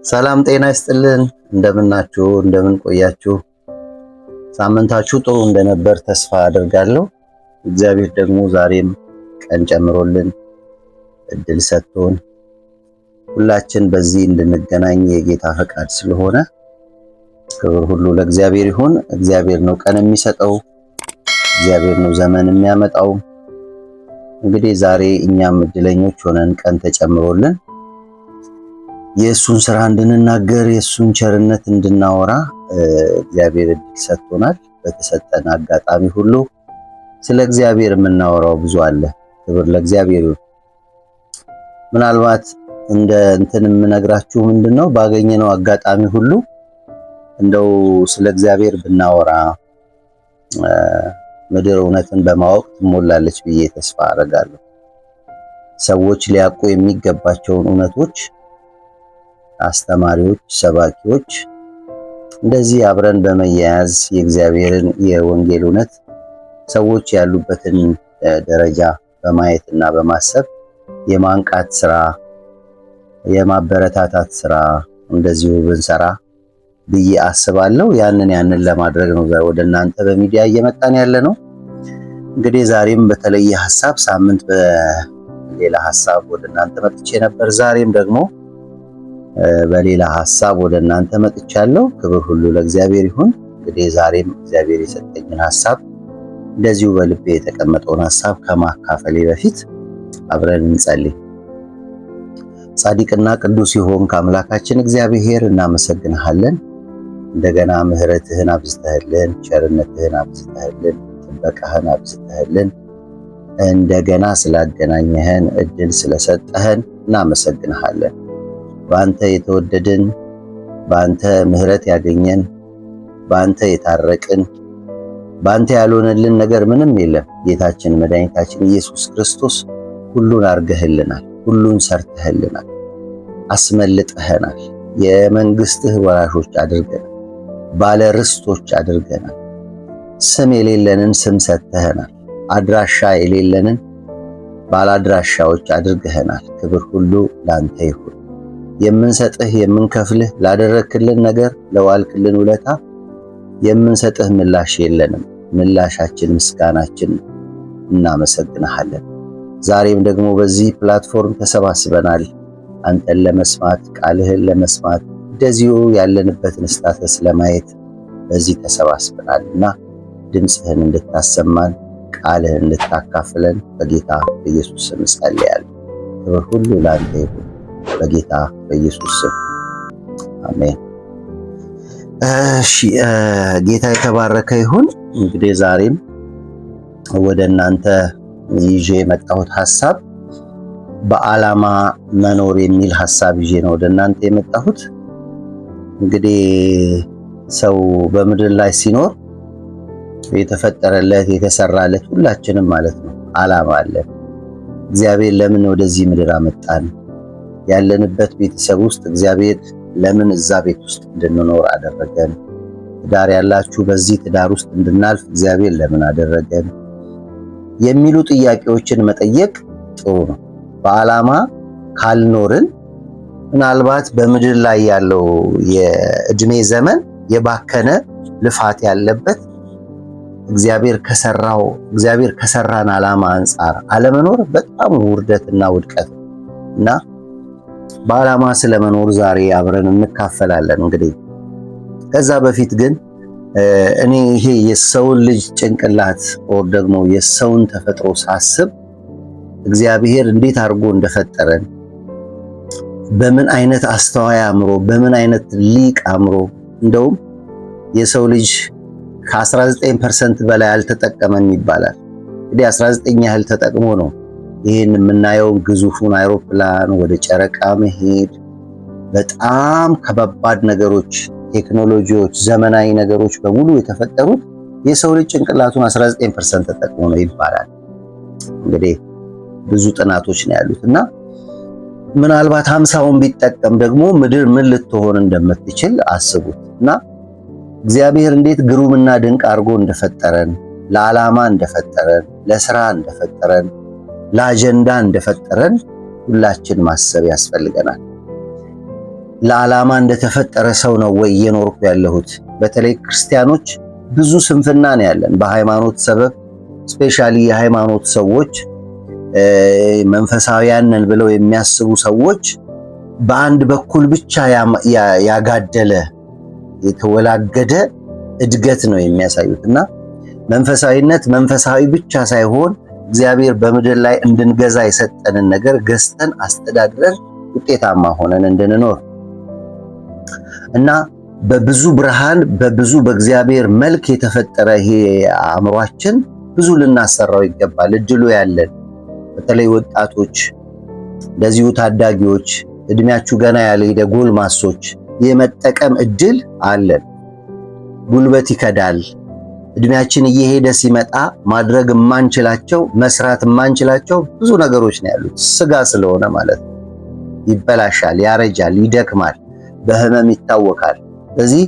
ሰላም ጤና ይስጥልን። እንደምናችሁ እንደምን ቆያችሁ? ሳምንታችሁ ጥሩ እንደነበር ተስፋ አደርጋለሁ። እግዚአብሔር ደግሞ ዛሬም ቀን ጨምሮልን እድል ሰጥቶን ሁላችን በዚህ እንድንገናኝ የጌታ ፈቃድ ስለሆነ ክብር ሁሉ ለእግዚአብሔር ይሁን። እግዚአብሔር ነው ቀን የሚሰጠው፣ እግዚአብሔር ነው ዘመን የሚያመጣው። እንግዲህ ዛሬ እኛም እድለኞች ሆነን ቀን ተጨምሮልን የእሱን ስራ እንድንናገር የእሱን ቸርነት እንድናወራ እግዚአብሔር እድል ሰጥቶናል። በተሰጠን አጋጣሚ ሁሉ ስለ እግዚአብሔር የምናወራው ብዙ አለ። ክብር ለእግዚአብሔር ይሁን። ምናልባት እንደ እንትን የምነግራችሁ ምንድነው ባገኘነው አጋጣሚ ሁሉ እንደው ስለ እግዚአብሔር ብናወራ ምድር እውነትን በማወቅ ትሞላለች ብዬ ተስፋ አደርጋለሁ። ሰዎች ሊያውቁ የሚገባቸውን እውነቶች አስተማሪዎች፣ ሰባኪዎች እንደዚህ አብረን በመያያዝ የእግዚአብሔርን የወንጌል እውነት ሰዎች ያሉበትን ደረጃ በማየትና በማሰብ የማንቃት ስራ፣ የማበረታታት ስራ እንደዚሁ ብንሰራ ብዬ አስባለሁ። ያንን ለማድረግ ነው ወደ እናንተ በሚዲያ እየመጣን ያለ ነው። እንግዲህ ዛሬም በተለየ ሐሳብ፣ ሳምንት በሌላ ሐሳብ ወደ እናንተ መጥቼ ነበር። ዛሬም ደግሞ በሌላ ሐሳብ ወደ እናንተ መጥቻለሁ። ክብር ሁሉ ለእግዚአብሔር ይሁን። እንግዲህ ዛሬም እግዚአብሔር የሰጠኝን ሐሳብ እንደዚሁ በልቤ የተቀመጠውን ሐሳብ ከማካፈሌ በፊት አብረን እንጸልይ። ጻድቅና ቅዱስ ይሆንክ አምላካችን እግዚአብሔር እናመሰግንሃለን። እንደገና ምሕረትህን አብዝተህልን፣ ቸርነትህን አብዝተህልን፣ ጥበቃህን አብዝተህልን እንደገና ስላገናኘህን እድል ስለሰጠህን እናመሰግንሃለን። በአንተ የተወደድን፣ በአንተ ምሕረት ያገኘን፣ በአንተ የታረቅን፣ በአንተ ያልሆነልን ነገር ምንም የለም። ጌታችን መድኃኒታችን ኢየሱስ ክርስቶስ ሁሉን አርገህልናል፣ ሁሉን ሰርተህልናል፣ አስመልጠህናል። የመንግስትህ ወራሾች አድርገናል፣ ባለ ርስቶች አድርገናል። ስም የሌለንን ስም ሰጥተህናል፣ አድራሻ የሌለንን ባላድራሻዎች አድርገህናል። ክብር ሁሉ ላንተ ይሁን። የምንሰጥህ የምንከፍልህ ላደረክልን ነገር ለዋልክልን ውለታ የምንሰጥህ ምላሽ የለንም። ምላሻችን ምስጋናችን። እናመሰግንሃለን። ዛሬም ደግሞ በዚህ ፕላትፎርም ተሰባስበናል አንተን ለመስማት፣ ቃልህን ለመስማት፣ እንደዚሁ ያለንበትን ስታተስ ለማየት በዚህ ተሰባስበናልና ድምፅህን እንድታሰማን፣ ቃልህን እንድታካፍለን በጌታ በኢየሱስ ስም ጸልያለሁ። ክብር ሁሉ ላንተ ይሁን በጌታ በኢየሱስ ስም አሜን። እሺ፣ ጌታ የተባረከ ይሁን። እንግዲህ ዛሬም ወደ እናንተ ይዤ የመጣሁት ሐሳብ በዓላማ መኖር የሚል ሐሳብ ይዤ ነው ወደ እናንተ የመጣሁት። እንግዲህ ሰው በምድር ላይ ሲኖር የተፈጠረለት የተሰራለት ሁላችንም ማለት ነው ዓላማ አለን። እግዚአብሔር ለምን ወደዚህ ምድር አመጣን? ያለንበት ቤተሰብ ውስጥ እግዚአብሔር ለምን እዛ ቤት ውስጥ እንድንኖር አደረገን? ትዳር ያላችሁ በዚህ ትዳር ውስጥ እንድናልፍ እግዚአብሔር ለምን አደረገን? የሚሉ ጥያቄዎችን መጠየቅ ጥሩ ነው። በዓላማ ካልኖርን ምናልባት በምድር ላይ ያለው የእድሜ ዘመን የባከነ ልፋት ያለበት እግዚአብሔር ከሰራን ዓላማ አንጻር አለመኖር በጣም ውርደትና ውድቀት ነው እና በዓላማ ስለመኖር ዛሬ አብረን እንካፈላለን። እንግዲህ ከዛ በፊት ግን እኔ ይሄ የሰውን ልጅ ጭንቅላት ወር ደግሞ የሰውን ተፈጥሮ ሳስብ እግዚአብሔር እንዴት አድርጎ እንደፈጠረን፣ በምን አይነት አስተዋይ አእምሮ፣ በምን አይነት ሊቅ አእምሮ፣ እንደውም የሰው ልጅ ከ19% በላይ አልተጠቀመም ይባላል። እንግዲህ 19 ያህል ተጠቅሞ ነው ይህን የምናየው ግዙፉን አይሮፕላን ወደ ጨረቃ መሄድ፣ በጣም ከባባድ ነገሮች፣ ቴክኖሎጂዎች፣ ዘመናዊ ነገሮች በሙሉ የተፈጠሩት የሰው ልጅ ጭንቅላቱን 19% ተጠቅሞ ነው ይባላል። እንግዲህ ብዙ ጥናቶች ነው ያሉት እና ምናልባት 50ውን ቢጠቀም ደግሞ ምድር ምን ልትሆን እንደምትችል አስቡት። እና እግዚአብሔር እንዴት ግሩምና ድንቅ አድርጎ እንደፈጠረን፣ ለዓላማ እንደፈጠረን፣ ለስራ እንደፈጠረን፣ ለአጀንዳ እንደፈጠረን ሁላችን ማሰብ ያስፈልገናል። ለዓላማ እንደተፈጠረ ሰው ነው ወይ እየኖርኩ ያለሁት? በተለይ ክርስቲያኖች ብዙ ስንፍና ነው ያለን በሃይማኖት ሰበብ። ስፔሻሊ የሃይማኖት ሰዎች መንፈሳውያን ነን ብለው የሚያስቡ ሰዎች በአንድ በኩል ብቻ ያጋደለ የተወላገደ እድገት ነው የሚያሳዩት እና መንፈሳዊነት መንፈሳዊ ብቻ ሳይሆን እግዚአብሔር በምድር ላይ እንድንገዛ የሰጠንን ነገር ገዝተን አስተዳድረን ውጤታማ ሆነን እንድንኖር እና በብዙ ብርሃን በብዙ በእግዚአብሔር መልክ የተፈጠረ ይሄ አእምሯችን ብዙ ልናሰራው ይገባል። እድሉ ያለን በተለይ ወጣቶች፣ እንደዚሁ ታዳጊዎች፣ እድሜያችሁ ገና ያልሄደ ጎልማሶች የመጠቀም እድል አለን። ጉልበት ይከዳል። እድሜያችን እየሄደ ሲመጣ ማድረግ የማንችላቸው መስራት የማንችላቸው ብዙ ነገሮች ነው ያሉት። ስጋ ስለሆነ ማለት ነው። ይበላሻል፣ ያረጃል፣ ይደክማል፣ በህመም ይታወቃል። ስለዚህ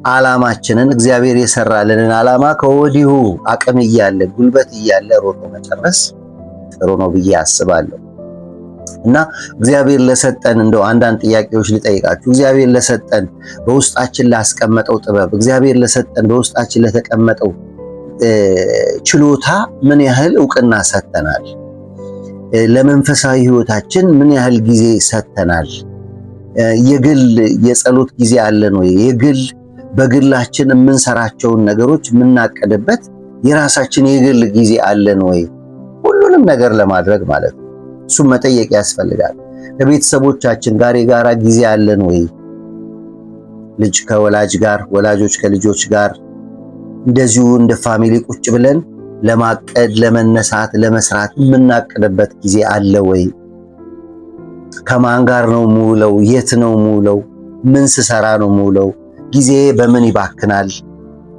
ዓላማችንን እግዚአብሔር የሰራልንን ዓላማ ከወዲሁ አቅም እያለ ጉልበት እያለ ሮጦ መጨረስ ጥሩ ነው ብዬ አስባለሁ። እና እግዚአብሔር ለሰጠን እንደው አንዳንድ ጥያቄዎች ልጠይቃችሁ። እግዚአብሔር ለሰጠን በውስጣችን ላስቀመጠው ጥበብ፣ እግዚአብሔር ለሰጠን በውስጣችን ለተቀመጠው ችሎታ ምን ያህል ዕውቅና ሰጥተናል? ለመንፈሳዊ ህይወታችን ምን ያህል ጊዜ ሰጥተናል? የግል የጸሎት ጊዜ አለን ወይ? የግል በግላችን የምንሰራቸውን ነገሮች የምናቀድበት የራሳችን የግል ጊዜ አለን ወይ? ሁሉንም ነገር ለማድረግ ማለት ነው። እሱም መጠየቅ ያስፈልጋል። ከቤተሰቦቻችን ጋር የጋራ ጊዜ አለን ወይ? ልጅ ከወላጅ ጋር፣ ወላጆች ከልጆች ጋር እንደዚሁ እንደ ፋሚሊ ቁጭ ብለን ለማቀድ፣ ለመነሳት፣ ለመስራት የምናቅድበት ጊዜ አለ ወይ? ከማን ጋር ነው የምውለው? የት ነው የምውለው? ምን ስሰራ ነው የምውለው? ጊዜ በምን ይባክናል?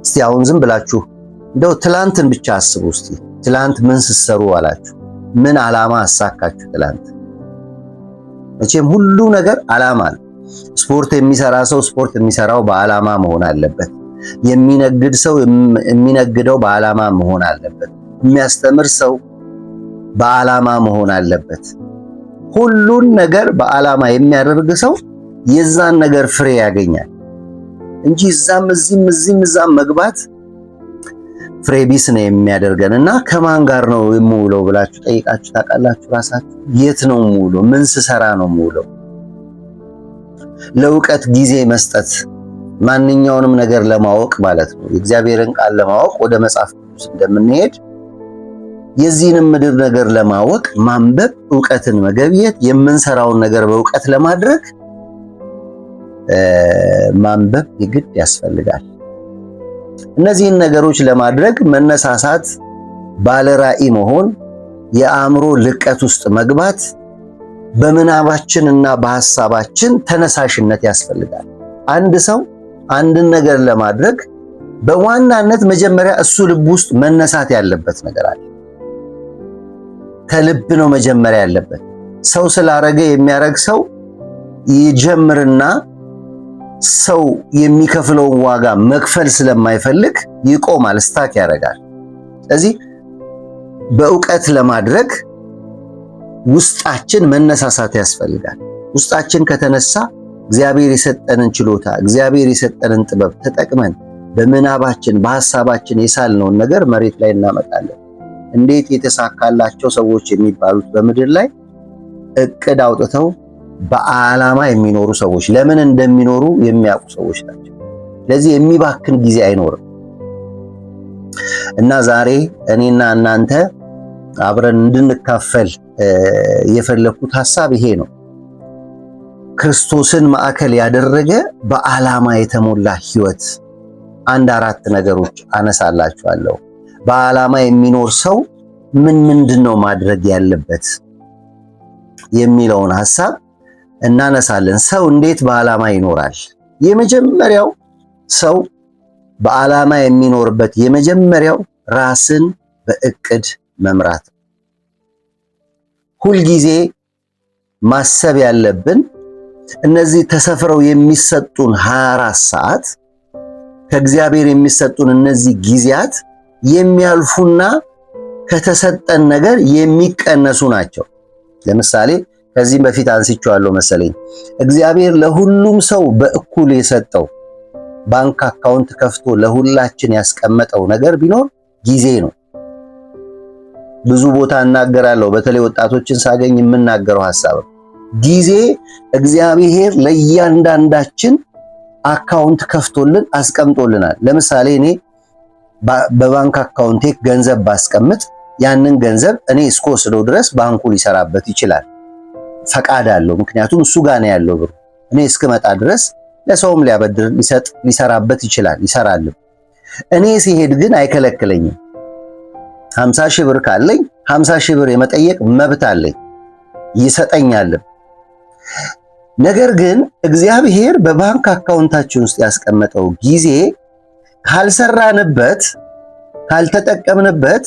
እስቲ አሁን ዝም ብላችሁ እንደው ትላንትን ብቻ አስቡ። እስቲ ትላንት ምን ስትሰሩ አላችሁ? ምን ዓላማ አሳካችሁ ትላንት? መቼም ሁሉ ነገር ዓላማ ነው። ስፖርት የሚሰራ ሰው ስፖርት የሚሰራው በዓላማ መሆን አለበት። የሚነግድ ሰው የሚነግደው በዓላማ መሆን አለበት። የሚያስተምር ሰው በዓላማ መሆን አለበት። ሁሉን ነገር በዓላማ የሚያደርግ ሰው የዛን ነገር ፍሬ ያገኛል እንጂ እዛም እዛም መግባት ፍሬ ቢስ ነው የሚያደርገን። እና ከማን ጋር ነው የምውለው ብላችሁ ጠይቃችሁ ታውቃላችሁ? ራሳችሁ የት ነው የምውለው? ምን ስሰራ ነው የምውለው? ለእውቀት ጊዜ መስጠት፣ ማንኛውንም ነገር ለማወቅ ማለት ነው። የእግዚአብሔርን ቃል ለማወቅ ወደ መጽሐፍ ቅዱስ እንደምንሄድ የዚህንም ምድር ነገር ለማወቅ ማንበብ፣ ዕውቀትን መገብየት፣ የምንሰራውን ነገር በዕውቀት ለማድረግ ማንበብ የግድ ያስፈልጋል። እነዚህን ነገሮች ለማድረግ መነሳሳት፣ ባለራዕይ መሆን፣ የአእምሮ ልቀት ውስጥ መግባት፣ በምናባችን እና በሐሳባችን ተነሳሽነት ያስፈልጋል። አንድ ሰው አንድን ነገር ለማድረግ በዋናነት መጀመሪያ እሱ ልብ ውስጥ መነሳት ያለበት ነገር አለ። ከልብ ነው መጀመሪያ ያለበት። ሰው ስላረገ የሚያረግ ሰው ይጀምርና ሰው የሚከፍለውን ዋጋ መክፈል ስለማይፈልግ ይቆማል፣ ስታክ ያደርጋል። ስለዚህ በዕውቀት ለማድረግ ውስጣችን መነሳሳት ያስፈልጋል። ውስጣችን ከተነሳ እግዚአብሔር የሰጠንን ችሎታ፣ እግዚአብሔር የሰጠንን ጥበብ ተጠቅመን በምናባችን በሐሳባችን የሳልነውን ነገር መሬት ላይ እናመጣለን። እንዴት የተሳካላቸው ሰዎች የሚባሉት በምድር ላይ እቅድ አውጥተው በዓላማ የሚኖሩ ሰዎች፣ ለምን እንደሚኖሩ የሚያውቁ ሰዎች ናቸው። ስለዚህ የሚባክን ጊዜ አይኖርም። እና ዛሬ እኔና እናንተ አብረን እንድንካፈል የፈለኩት ሐሳብ ይሄ ነው። ክርስቶስን ማዕከል ያደረገ በዓላማ የተሞላ ህይወት። አንድ አራት ነገሮች አነሳላችኋለሁ። በዓላማ የሚኖር ሰው ምንድነው ማድረግ ያለበት የሚለውን ሐሳብ እናነሳለን። ሰው እንዴት በዓላማ ይኖራል? የመጀመሪያው ሰው በዓላማ የሚኖርበት የመጀመሪያው ራስን በእቅድ መምራት። ሁልጊዜ ማሰብ ያለብን እነዚህ ተሰፍረው የሚሰጡን 24 ሰዓት ከእግዚአብሔር የሚሰጡን እነዚህ ጊዜያት የሚያልፉና ከተሰጠን ነገር የሚቀነሱ ናቸው። ለምሳሌ ከዚህም በፊት አንስቼዋለሁ መሰለኝ። እግዚአብሔር ለሁሉም ሰው በእኩል የሰጠው ባንክ አካውንት ከፍቶ ለሁላችን ያስቀመጠው ነገር ቢኖር ጊዜ ነው። ብዙ ቦታ እናገራለሁ። በተለይ ወጣቶችን ሳገኝ የምናገረው ሐሳብ ጊዜ እግዚአብሔር ለእያንዳንዳችን አካውንት ከፍቶልን አስቀምጦልናል። ለምሳሌ እኔ በባንክ አካውንቴ ገንዘብ ባስቀምጥ ያንን ገንዘብ እኔ እስከወስደው ድረስ ባንኩ ሊሰራበት ይችላል። ፈቃድ አለው። ምክንያቱም እሱ ጋር ነው ያለው ብሩ። እኔ እስክመጣ ድረስ ለሰውም ሊያበድር ሊሰራበት ይችላል፣ ይሰራል። እኔ ሲሄድ ግን አይከለክለኝም። 50 ሺህ ብር ካለኝ 50 ሺህ ብር የመጠየቅ መብት አለኝ፣ ይሰጠኛል። ነገር ግን እግዚአብሔር በባንክ አካውንታችን ውስጥ ያስቀመጠው ጊዜ ካልሰራንበት፣ ካልተጠቀምንበት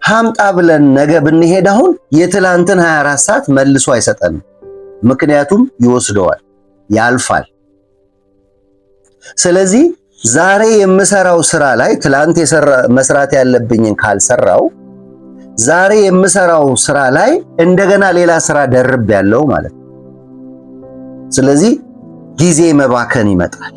ሀምጣ ብለን ነገ ብንሄድ አሁን የትላንትን 24 ሰዓት መልሶ አይሰጠንም። ምክንያቱም ይወስደዋል፣ ያልፋል። ስለዚህ ዛሬ የምሰራው ስራ ላይ ትላንት መስራት ያለብኝን ካልሰራው ዛሬ የምሰራው ስራ ላይ እንደገና ሌላ ስራ ደርብ ያለው ማለት ነው። ስለዚህ ጊዜ መባከን ይመጣል።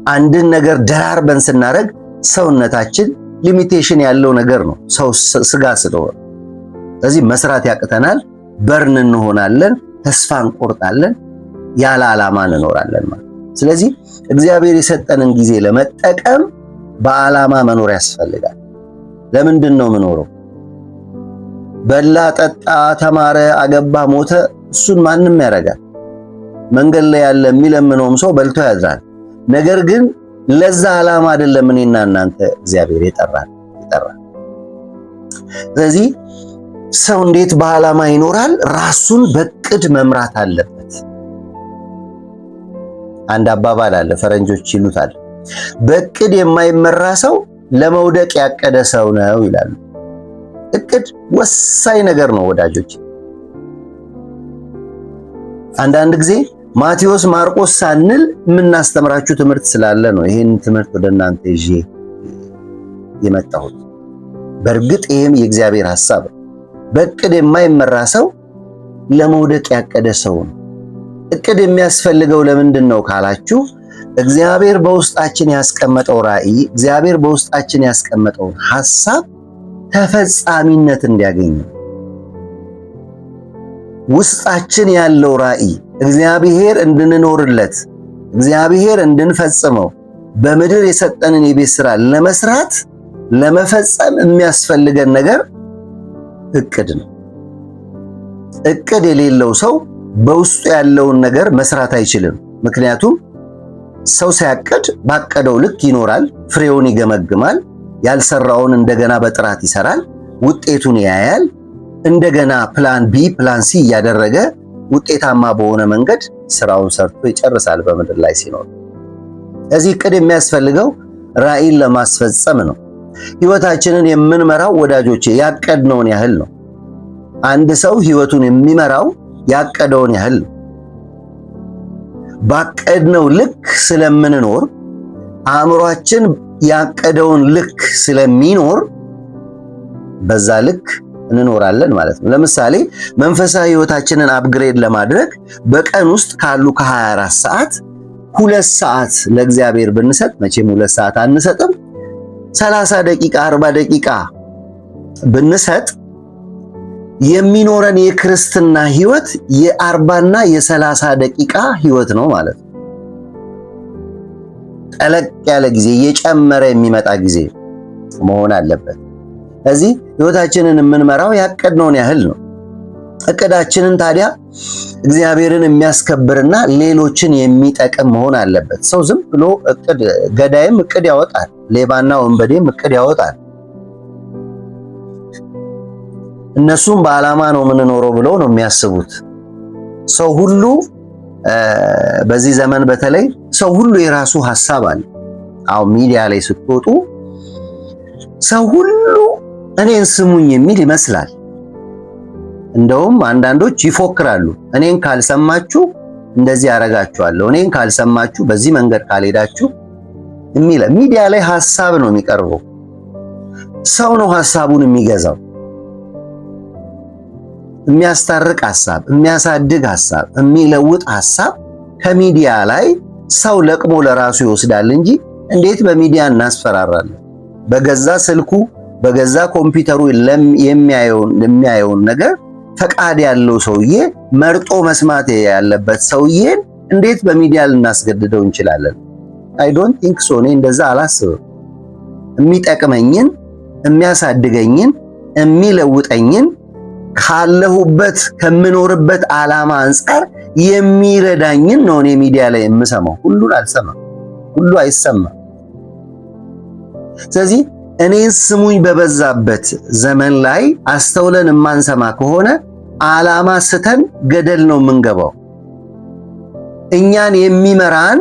አንድን ነገር ደራርበን ስናደርግ ሰውነታችን ሊሚቴሽን ያለው ነገር ነው፣ ሰው ስጋ ስለሆነ። ስለዚህ መስራት ያቅተናል፣ በርን እንሆናለን፣ ተስፋ እንቆርጣለን፣ ያለ ዓላማ እንኖራለን ማለት። ስለዚህ እግዚአብሔር የሰጠንን ጊዜ ለመጠቀም በዓላማ መኖር ያስፈልጋል። ለምንድን ነው የምኖረው? በላ፣ ጠጣ፣ ተማረ፣ አገባ፣ ሞተ፣ እሱን ማንም ያደርጋል። መንገድ ላይ ያለ የሚለምነውም ሰው በልቶ ያድራል። ነገር ግን ለዛ ዓላማ አይደለም እኔና እናንተ እግዚአብሔር ይጠራል። ስለዚህ ሰው እንዴት በዓላማ ይኖራል? ራሱን በቅድ መምራት አለበት። አንድ አባባል አለ፣ ፈረንጆች ይሉታል፣ በቅድ የማይመራ ሰው ለመውደቅ ያቀደ ሰው ነው ይላሉ። እቅድ ወሳኝ ነገር ነው ወዳጆች። አንዳንድ ጊዜ ማቴዎስ፣ ማርቆስ ሳንል የምናስተምራችሁ ትምህርት ስላለ ነው ይህን ትምህርት ወደ እናንተ ይዤ የመጣሁት። በእርግጥ ይህም የእግዚአብሔር ሐሳብ ነው። በእቅድ የማይመራ ሰው ለመውደቅ ያቀደ ሰው ነው። እቅድ የሚያስፈልገው ለምንድን ነው ካላችሁ፣ እግዚአብሔር በውስጣችን ያስቀመጠው ራዕይ፣ እግዚአብሔር በውስጣችን ያስቀመጠው ሐሳብ ተፈጻሚነት እንዲያገኝ። ውስጣችን ያለው ራዕይ እግዚአብሔር እንድንኖርለት፣ እግዚአብሔር እንድንፈጽመው፣ በምድር የሰጠንን የቤት ሥራ ለመስራት ለመፈጸም የሚያስፈልገን ነገር እቅድ ነው። እቅድ የሌለው ሰው በውስጡ ያለውን ነገር መስራት አይችልም። ምክንያቱም ሰው ሲያቅድ ባቀደው ልክ ይኖራል፣ ፍሬውን ይገመግማል፣ ያልሰራውን እንደገና በጥራት ይሰራል፣ ውጤቱን ያያል፣ እንደገና ፕላን ቢ ፕላን ሲ እያደረገ ውጤታማ በሆነ መንገድ ስራውን ሰርቶ ይጨርሳል በምድር ላይ ሲኖር። እዚህ እቅድ የሚያስፈልገው ራዕይን ለማስፈጸም ነው። ህይወታችንን የምንመራው ወዳጆቼ ያቀድነውን ያህል ነው። አንድ ሰው ህይወቱን የሚመራው ያቀደውን ያህል ነው። ባቀድነው ልክ ስለምንኖር፣ አእምሯችን ያቀደውን ልክ ስለሚኖር በዛ ልክ እንኖራለን ማለት ነው። ለምሳሌ መንፈሳዊ ህይወታችንን አፕግሬድ ለማድረግ በቀን ውስጥ ካሉ ከ24 ሰዓት 2 ሰዓት ለእግዚአብሔር ብንሰጥ፣ መቼም 2 ሰዓት አንሰጥም፣ 30 ደቂቃ 40 ደቂቃ ብንሰጥ የሚኖረን የክርስትና ህይወት የ40ና የ30 ደቂቃ ህይወት ነው ማለት ነው። ጠለቅ ያለ ጊዜ እየጨመረ የሚመጣ ጊዜ መሆን አለበት። እዚህ ህይወታችንን የምንመራው ያቀድነውን ያህል ነው። እቅዳችንን ታዲያ እግዚአብሔርን የሚያስከብርና ሌሎችን የሚጠቅም መሆን አለበት። ሰው ዝም ብሎ እቅድ፣ ገዳይም እቅድ ያወጣል፣ ሌባና ወንበዴም እቅድ ያወጣል። እነሱም በዓላማ ነው የምንኖረው ብለው ነው የሚያስቡት። ሰው ሁሉ በዚህ ዘመን በተለይ ሰው ሁሉ የራሱ ሐሳብ አለ። አሁን ሚዲያ ላይ ስትወጡ ሰው ሁሉ እኔን ስሙኝ የሚል ይመስላል። እንደውም አንዳንዶች ይፎክራሉ። እኔን ካልሰማችሁ እንደዚህ አረጋችኋለሁ፣ እኔን ካልሰማችሁ በዚህ መንገድ ካልሄዳችሁ የሚል ሚዲያ ላይ ሐሳብ ነው የሚቀርበው። ሰው ነው ሐሳቡን የሚገዛው። የሚያስታርቅ ሐሳብ፣ የሚያሳድግ ሐሳብ፣ የሚለውጥ ሐሳብ ከሚዲያ ላይ ሰው ለቅሞ ለራሱ ይወስዳል እንጂ እንዴት በሚዲያ እናስፈራራለን? በገዛ ስልኩ በገዛ ኮምፒውተሩ የሚያየውን ነገር ፈቃድ ያለው ሰውዬ መርጦ መስማት ያለበት ሰውዬን እንዴት በሚዲያ ልናስገድደው እንችላለን? አይ ዶንት ቲንክ ሶ። እኔ እንደዛ አላስብም። የሚጠቅመኝን፣ የሚያሳድገኝን፣ የሚለውጠኝን ካለሁበት ከምኖርበት ዓላማ አንጻር የሚረዳኝን ነው እኔ ሚዲያ ላይ የምሰማው። ሁሉን አልሰማም፣ ሁሉ አይሰማም። ስለዚህ እኔን ስሙኝ በበዛበት ዘመን ላይ አስተውለን የማንሰማ ከሆነ ዓላማ ስተን ገደል ነው የምንገባው። እኛን የሚመራን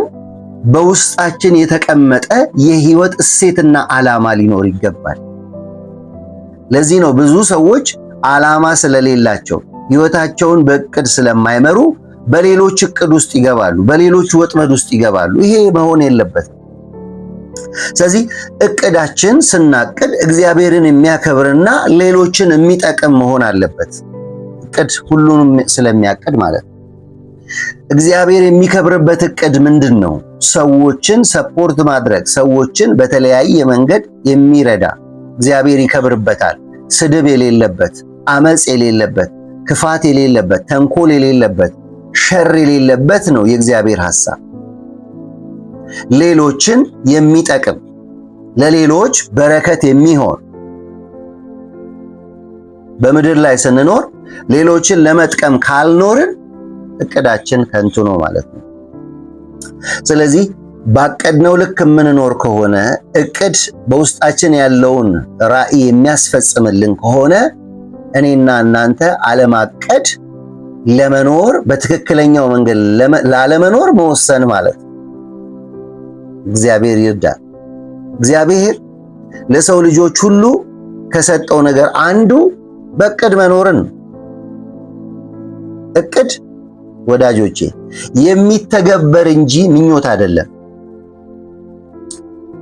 በውስጣችን የተቀመጠ የህይወት እሴትና ዓላማ ሊኖር ይገባል። ለዚህ ነው ብዙ ሰዎች ዓላማ ስለሌላቸው ህይወታቸውን በእቅድ ስለማይመሩ በሌሎች እቅድ ውስጥ ይገባሉ፣ በሌሎች ወጥመድ ውስጥ ይገባሉ። ይሄ መሆን የለበትም። ስለዚህ እቅዳችን ስናቅድ እግዚአብሔርን የሚያከብርና ሌሎችን የሚጠቅም መሆን አለበት። እቅድ ሁሉንም ስለሚያቅድ ማለት ነው። እግዚአብሔር የሚከብርበት እቅድ ምንድን ነው? ሰዎችን ሰፖርት ማድረግ፣ ሰዎችን በተለያየ መንገድ የሚረዳ እግዚአብሔር ይከብርበታል። ስድብ የሌለበት፣ አመጽ የሌለበት፣ ክፋት የሌለበት፣ ተንኮል የሌለበት፣ ሸር የሌለበት ነው የእግዚአብሔር ሐሳብ። ሌሎችን የሚጠቅም ለሌሎች በረከት የሚሆን በምድር ላይ ስንኖር ሌሎችን ለመጥቀም ካልኖርን እቅዳችን ከንቱ ነው ማለት ነው። ስለዚህ ባቀድነው ልክ የምንኖር ከሆነ እቅድ በውስጣችን ያለውን ራዕይ የሚያስፈጽምልን ከሆነ እኔና እናንተ አለማቀድ ለመኖር በትክክለኛው መንገድ ላለመኖር መወሰን ማለት ነው። እግዚአብሔር ይርዳል። እግዚአብሔር ለሰው ልጆች ሁሉ ከሰጠው ነገር አንዱ በእቅድ መኖርን ነው። እቅድ ወዳጆቼ የሚተገበር እንጂ ምኞት አይደለም።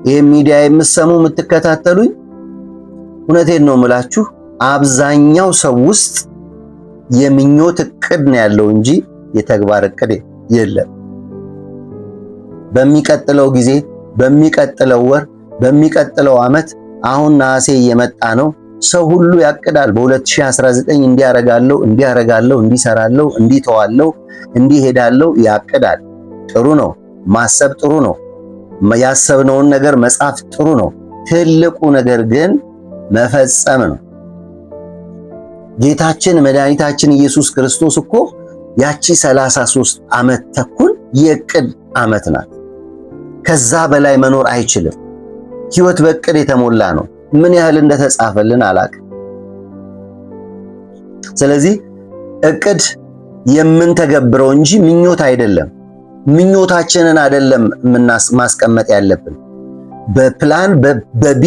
ይህ ሚዲያ የምትሰሙ የምትከታተሉኝ፣ እውነቴን ነው የምላችሁ፣ አብዛኛው ሰው ውስጥ የምኞት እቅድ ነው ያለው እንጂ የተግባር እቅድ የለም። በሚቀጥለው ጊዜ፣ በሚቀጥለው ወር፣ በሚቀጥለው ዓመት፣ አሁን ነሐሴ እየመጣ ነው። ሰው ሁሉ ያቅዳል። በ2019 እንዲያረጋለሁ፣ እንዲያረጋለሁ፣ እንዲሰራለሁ፣ እንዲተዋለሁ፣ እንዲሄዳለሁ ያቅዳል። ጥሩ ነው። ማሰብ ጥሩ ነው። ያሰብነውን ነገር መጻፍ ጥሩ ነው። ትልቁ ነገር ግን መፈጸም ነው። ጌታችን መድኃኒታችን ኢየሱስ ክርስቶስ እኮ ያቺ 33 ዓመት ተኩል የእቅድ ዓመት ናት። ከዛ በላይ መኖር አይችልም። ሕይወት በእቅድ የተሞላ ነው። ምን ያህል እንደተጻፈልን አላቅም። ስለዚህ እቅድ የምንተገብረው እንጂ ምኞት አይደለም። ምኞታችንን አይደለም ማስቀመጥ ያለብን። በፕላን በቢ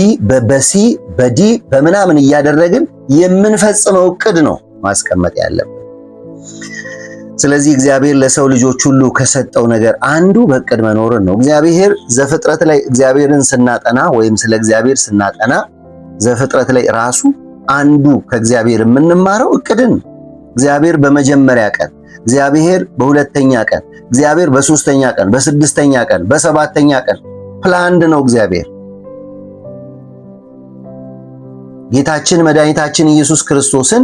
በሲ በዲ በምናምን እያደረግን የምንፈጽመው እቅድ ነው ማስቀመጥ ያለብን። ስለዚህ እግዚአብሔር ለሰው ልጆች ሁሉ ከሰጠው ነገር አንዱ በእቅድ መኖርን ነው። እግዚአብሔር ዘፍጥረት ላይ እግዚአብሔርን ስናጠና ወይም ስለ እግዚአብሔር ስናጠና ዘፍጥረት ላይ ራሱ አንዱ ከእግዚአብሔር የምንማረው እቅድን፣ እግዚአብሔር በመጀመሪያ ቀን፣ እግዚአብሔር በሁለተኛ ቀን፣ እግዚአብሔር በሶስተኛ ቀን፣ በስድስተኛ ቀን፣ በሰባተኛ ቀን ፕላንድ ነው እግዚአብሔር። ጌታችን መድኃኒታችን ኢየሱስ ክርስቶስን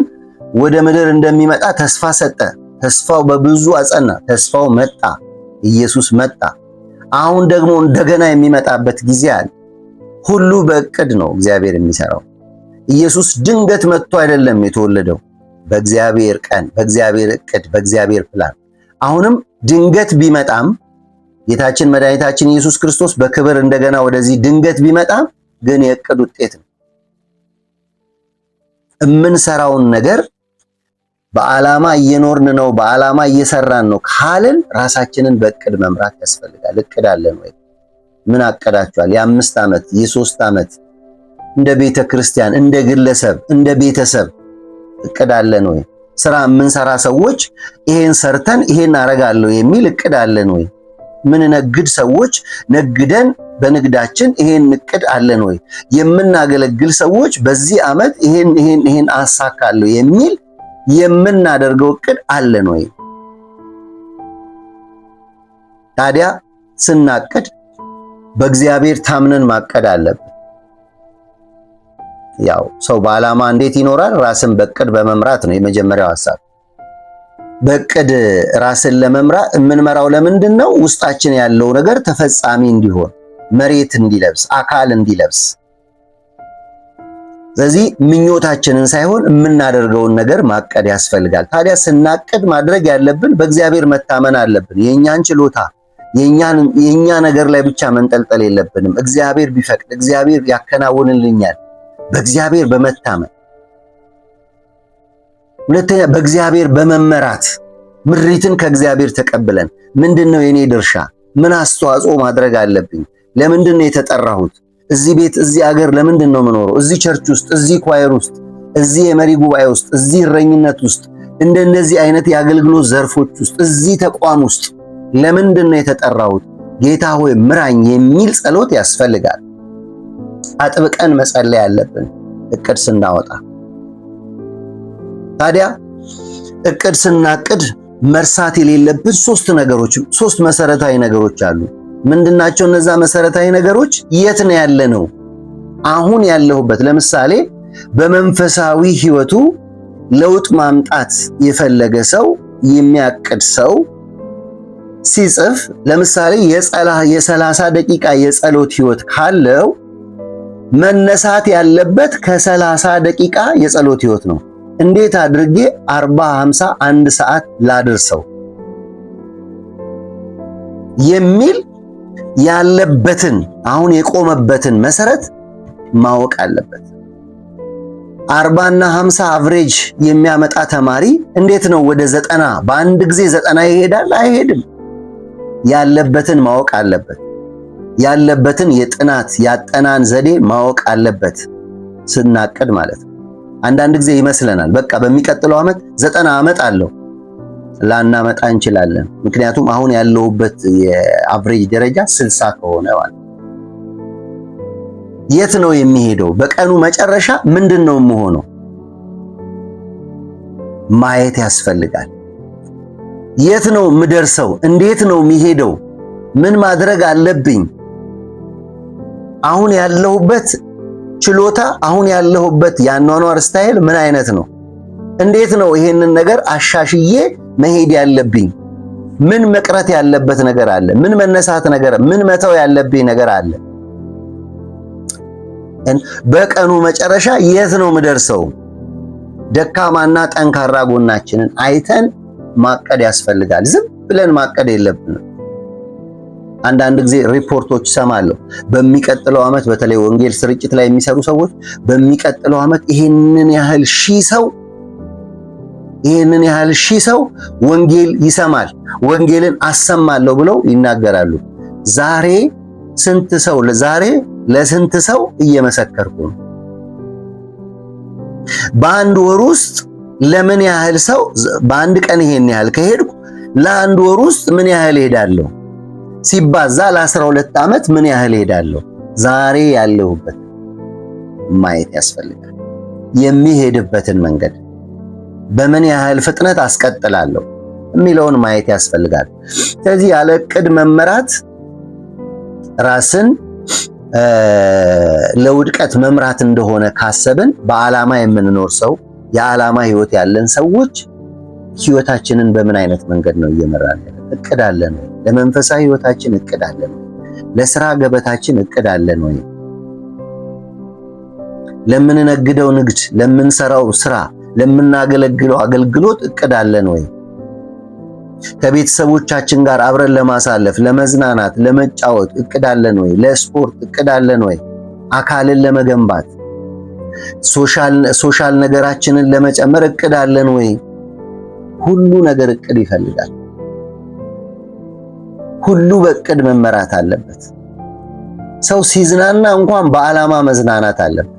ወደ ምድር እንደሚመጣ ተስፋ ሰጠ። ተስፋው በብዙ አጸና። ተስፋው መጣ። ኢየሱስ መጣ። አሁን ደግሞ እንደገና የሚመጣበት ጊዜ አለ። ሁሉ በእቅድ ነው እግዚአብሔር የሚሰራው። ኢየሱስ ድንገት መጥቶ አይደለም የተወለደው። በእግዚአብሔር ቀን፣ በእግዚአብሔር እቅድ፣ በእግዚአብሔር ፕላን። አሁንም ድንገት ቢመጣም ጌታችን መድኃኒታችን ኢየሱስ ክርስቶስ በክብር እንደገና ወደዚህ ድንገት ቢመጣም ግን የእቅድ ውጤት ነው። የምንሰራውን ነገር በዓላማ እየኖርን ነው፣ በዓላማ እየሰራን ነው ካልን ራሳችንን በእቅድ መምራት ያስፈልጋል። እቅድ አለን ወይ? ምን አቀዳችኋል? የ5 ዓመት የ3 ዓመት እንደ ቤተ ክርስቲያን፣ እንደ ግለሰብ፣ እንደ ቤተሰብ እቅድ አለን ወይ? ስራ የምንሰራ ሰዎች ይሄን ሰርተን ይሄን አረጋለሁ የሚል እቅድ አለን ወይ? ምን ነግድ ሰዎች ነግደን በንግዳችን ይሄን እቅድ አለን ወይ? የምናገለግል ሰዎች በዚህ ዓመት ይሄን አሳካለሁ የሚል የምናደርገው እቅድ አለን ወይ? ታዲያ ስናቅድ በእግዚአብሔር ታምነን ማቀድ አለብን። ያው ሰው በዓላማ እንዴት ይኖራል? ራስን በእቅድ በመምራት ነው የመጀመሪያው ሐሳብ። በእቅድ ራስን ለመምራት የምንመራው ለምንድን ነው? ውስጣችን ያለው ነገር ተፈጻሚ እንዲሆን፣ መሬት እንዲለብስ፣ አካል እንዲለብስ። ስለዚህ ምኞታችንን ሳይሆን የምናደርገውን ነገር ማቀድ ያስፈልጋል። ታዲያ ስናቅድ ማድረግ ያለብን በእግዚአብሔር መታመን አለብን። የኛን ችሎታ የኛ ነገር ላይ ብቻ መንጠልጠል የለብንም። እግዚአብሔር ቢፈቅድ እግዚአብሔር ያከናውንልኛል፣ በእግዚአብሔር በመታመን። ሁለተኛ በእግዚአብሔር በመመራት ምሪትን ከእግዚአብሔር ተቀብለን ምንድነው የኔ ድርሻ? ምን አስተዋጽኦ ማድረግ አለብኝ? ለምንድነው የተጠራሁት? እዚህ ቤት እዚህ አገር ለምንድን ነው የምኖረው? እዚህ ቸርች ውስጥ፣ እዚህ ኳየር ውስጥ፣ እዚህ የመሪ ጉባኤ ውስጥ፣ እዚህ እረኝነት ውስጥ፣ እንደነዚህ አይነት የአገልግሎት ዘርፎች ውስጥ፣ እዚህ ተቋም ውስጥ ለምንድን ነው የተጠራሁት? ጌታ ሆይ ምራኝ የሚል ጸሎት ያስፈልጋል። አጥብቀን መጸለይ ያለብን እቅድ ስናወጣ። ታዲያ እቅድ ስናቅድ መርሳት የሌለብን ሶስት መሰረታዊ ነገሮች አሉ። ምንድናቸው እነዛ መሰረታዊ ነገሮች? የት ነው ያለነው? አሁን ያለሁበት። ለምሳሌ በመንፈሳዊ ሕይወቱ ለውጥ ማምጣት የፈለገ ሰው የሚያቅድ ሰው ሲጽፍ ለምሳሌ የ30 ደቂቃ የጸሎት ሕይወት ካለው መነሳት ያለበት ከ30 ደቂቃ የጸሎት ሕይወት ነው። እንዴት አድርጌ 40፣ 50፣ 1 ሰዓት ላድርሰው የሚል ያለበትን አሁን የቆመበትን መሰረት ማወቅ አለበት። 40 እና 50 አቨሬጅ የሚያመጣ ተማሪ እንዴት ነው ወደ 90 በአንድ ጊዜ 90 ይሄዳል? አይሄድም። ያለበትን ማወቅ አለበት። ያለበትን የጥናት ያጠናን ዘዴ ማወቅ አለበት ስናቅድ ማለት ነው። አንዳንድ ጊዜ ይመስለናል በቃ በሚቀጥለው ዓመት 90 ዓመት አለው። ላናመጣ እንችላለን። ምክንያቱም አሁን ያለውበት የአቨሬጅ ደረጃ 60 ከሆነ ማለት የት ነው የሚሄደው? በቀኑ መጨረሻ ምንድነው የምሆነው? ማየት ያስፈልጋል። የት ነው የምደርሰው? እንዴት ነው የሚሄደው? ምን ማድረግ አለብኝ? አሁን ያለሁበት ችሎታ፣ አሁን ያለሁበት የአኗኗር ስታይል ምን አይነት ነው? እንዴት ነው ይሄንን ነገር አሻሽዬ መሄድ ያለብኝ? ምን መቅረት ያለበት ነገር አለ? ምን መነሳት ነገር፣ ምን መተው ያለብኝ ነገር አለ? በቀኑ መጨረሻ የት ነው የምደርሰው? ደካማና ጠንካራ ጎናችንን አይተን ማቀድ ያስፈልጋል። ዝም ብለን ማቀድ የለብንም። አንዳንድ ጊዜ ሪፖርቶች ሰማለሁ። በሚቀጥለው ዓመት በተለይ ወንጌል ስርጭት ላይ የሚሰሩ ሰዎች በሚቀጥለው ዓመት ይሄንን ያህል ሺህ ሰው ወንጌል ይሰማል፣ ወንጌልን አሰማለሁ ብለው ይናገራሉ። ዛሬ ለስንት ሰው እየመሰከርኩ ነው? በአንድ ወር ውስጥ ለምን ያህል ሰው? በአንድ ቀን ይሄን ያህል ከሄድኩ ለአንድ ወር ውስጥ ምን ያህል ሄዳለሁ? ሲባዛ ለ12 ዓመት ምን ያህል ሄዳለሁ? ዛሬ ያለሁበት ማየት ያስፈልጋል። የሚሄድበትን መንገድ በምን ያህል ፍጥነት አስቀጥላለሁ የሚለውን ማየት ያስፈልጋል። ስለዚህ ያለ ዕቅድ መመራት ራስን ለውድቀት መምራት እንደሆነ ካሰብን በዓላማ የምንኖር ሰው፣ የዓላማ ሕይወት ያለን ሰዎች ሕይወታችንን በምን አይነት መንገድ ነው እየመራን? ዕቅድ አለን ወይ? ለመንፈሳዊ ሕይወታችን ዕቅድ አለን ወይ? ለሥራ ገበታችን ዕቅድ አለን ወይ? ለምንነግደው ንግድ፣ ለምንሰራው ስራ፣ ለምናገለግለው አገልግሎት ዕቅድ አለን ወይ? ከቤተሰቦቻችን ጋር አብረን ለማሳለፍ፣ ለመዝናናት፣ ለመጫወት ዕቅድ አለን ወይ? ለስፖርት ዕቅድ አለን ወይ? አካልን ለመገንባት ሶሻል ነገራችንን ለመጨመር ዕቅድ አለን ወይ? ሁሉ ነገር ዕቅድ ይፈልጋል። ሁሉ በዕቅድ መመራት አለበት። ሰው ሲዝናና እንኳን በዓላማ መዝናናት አለበት።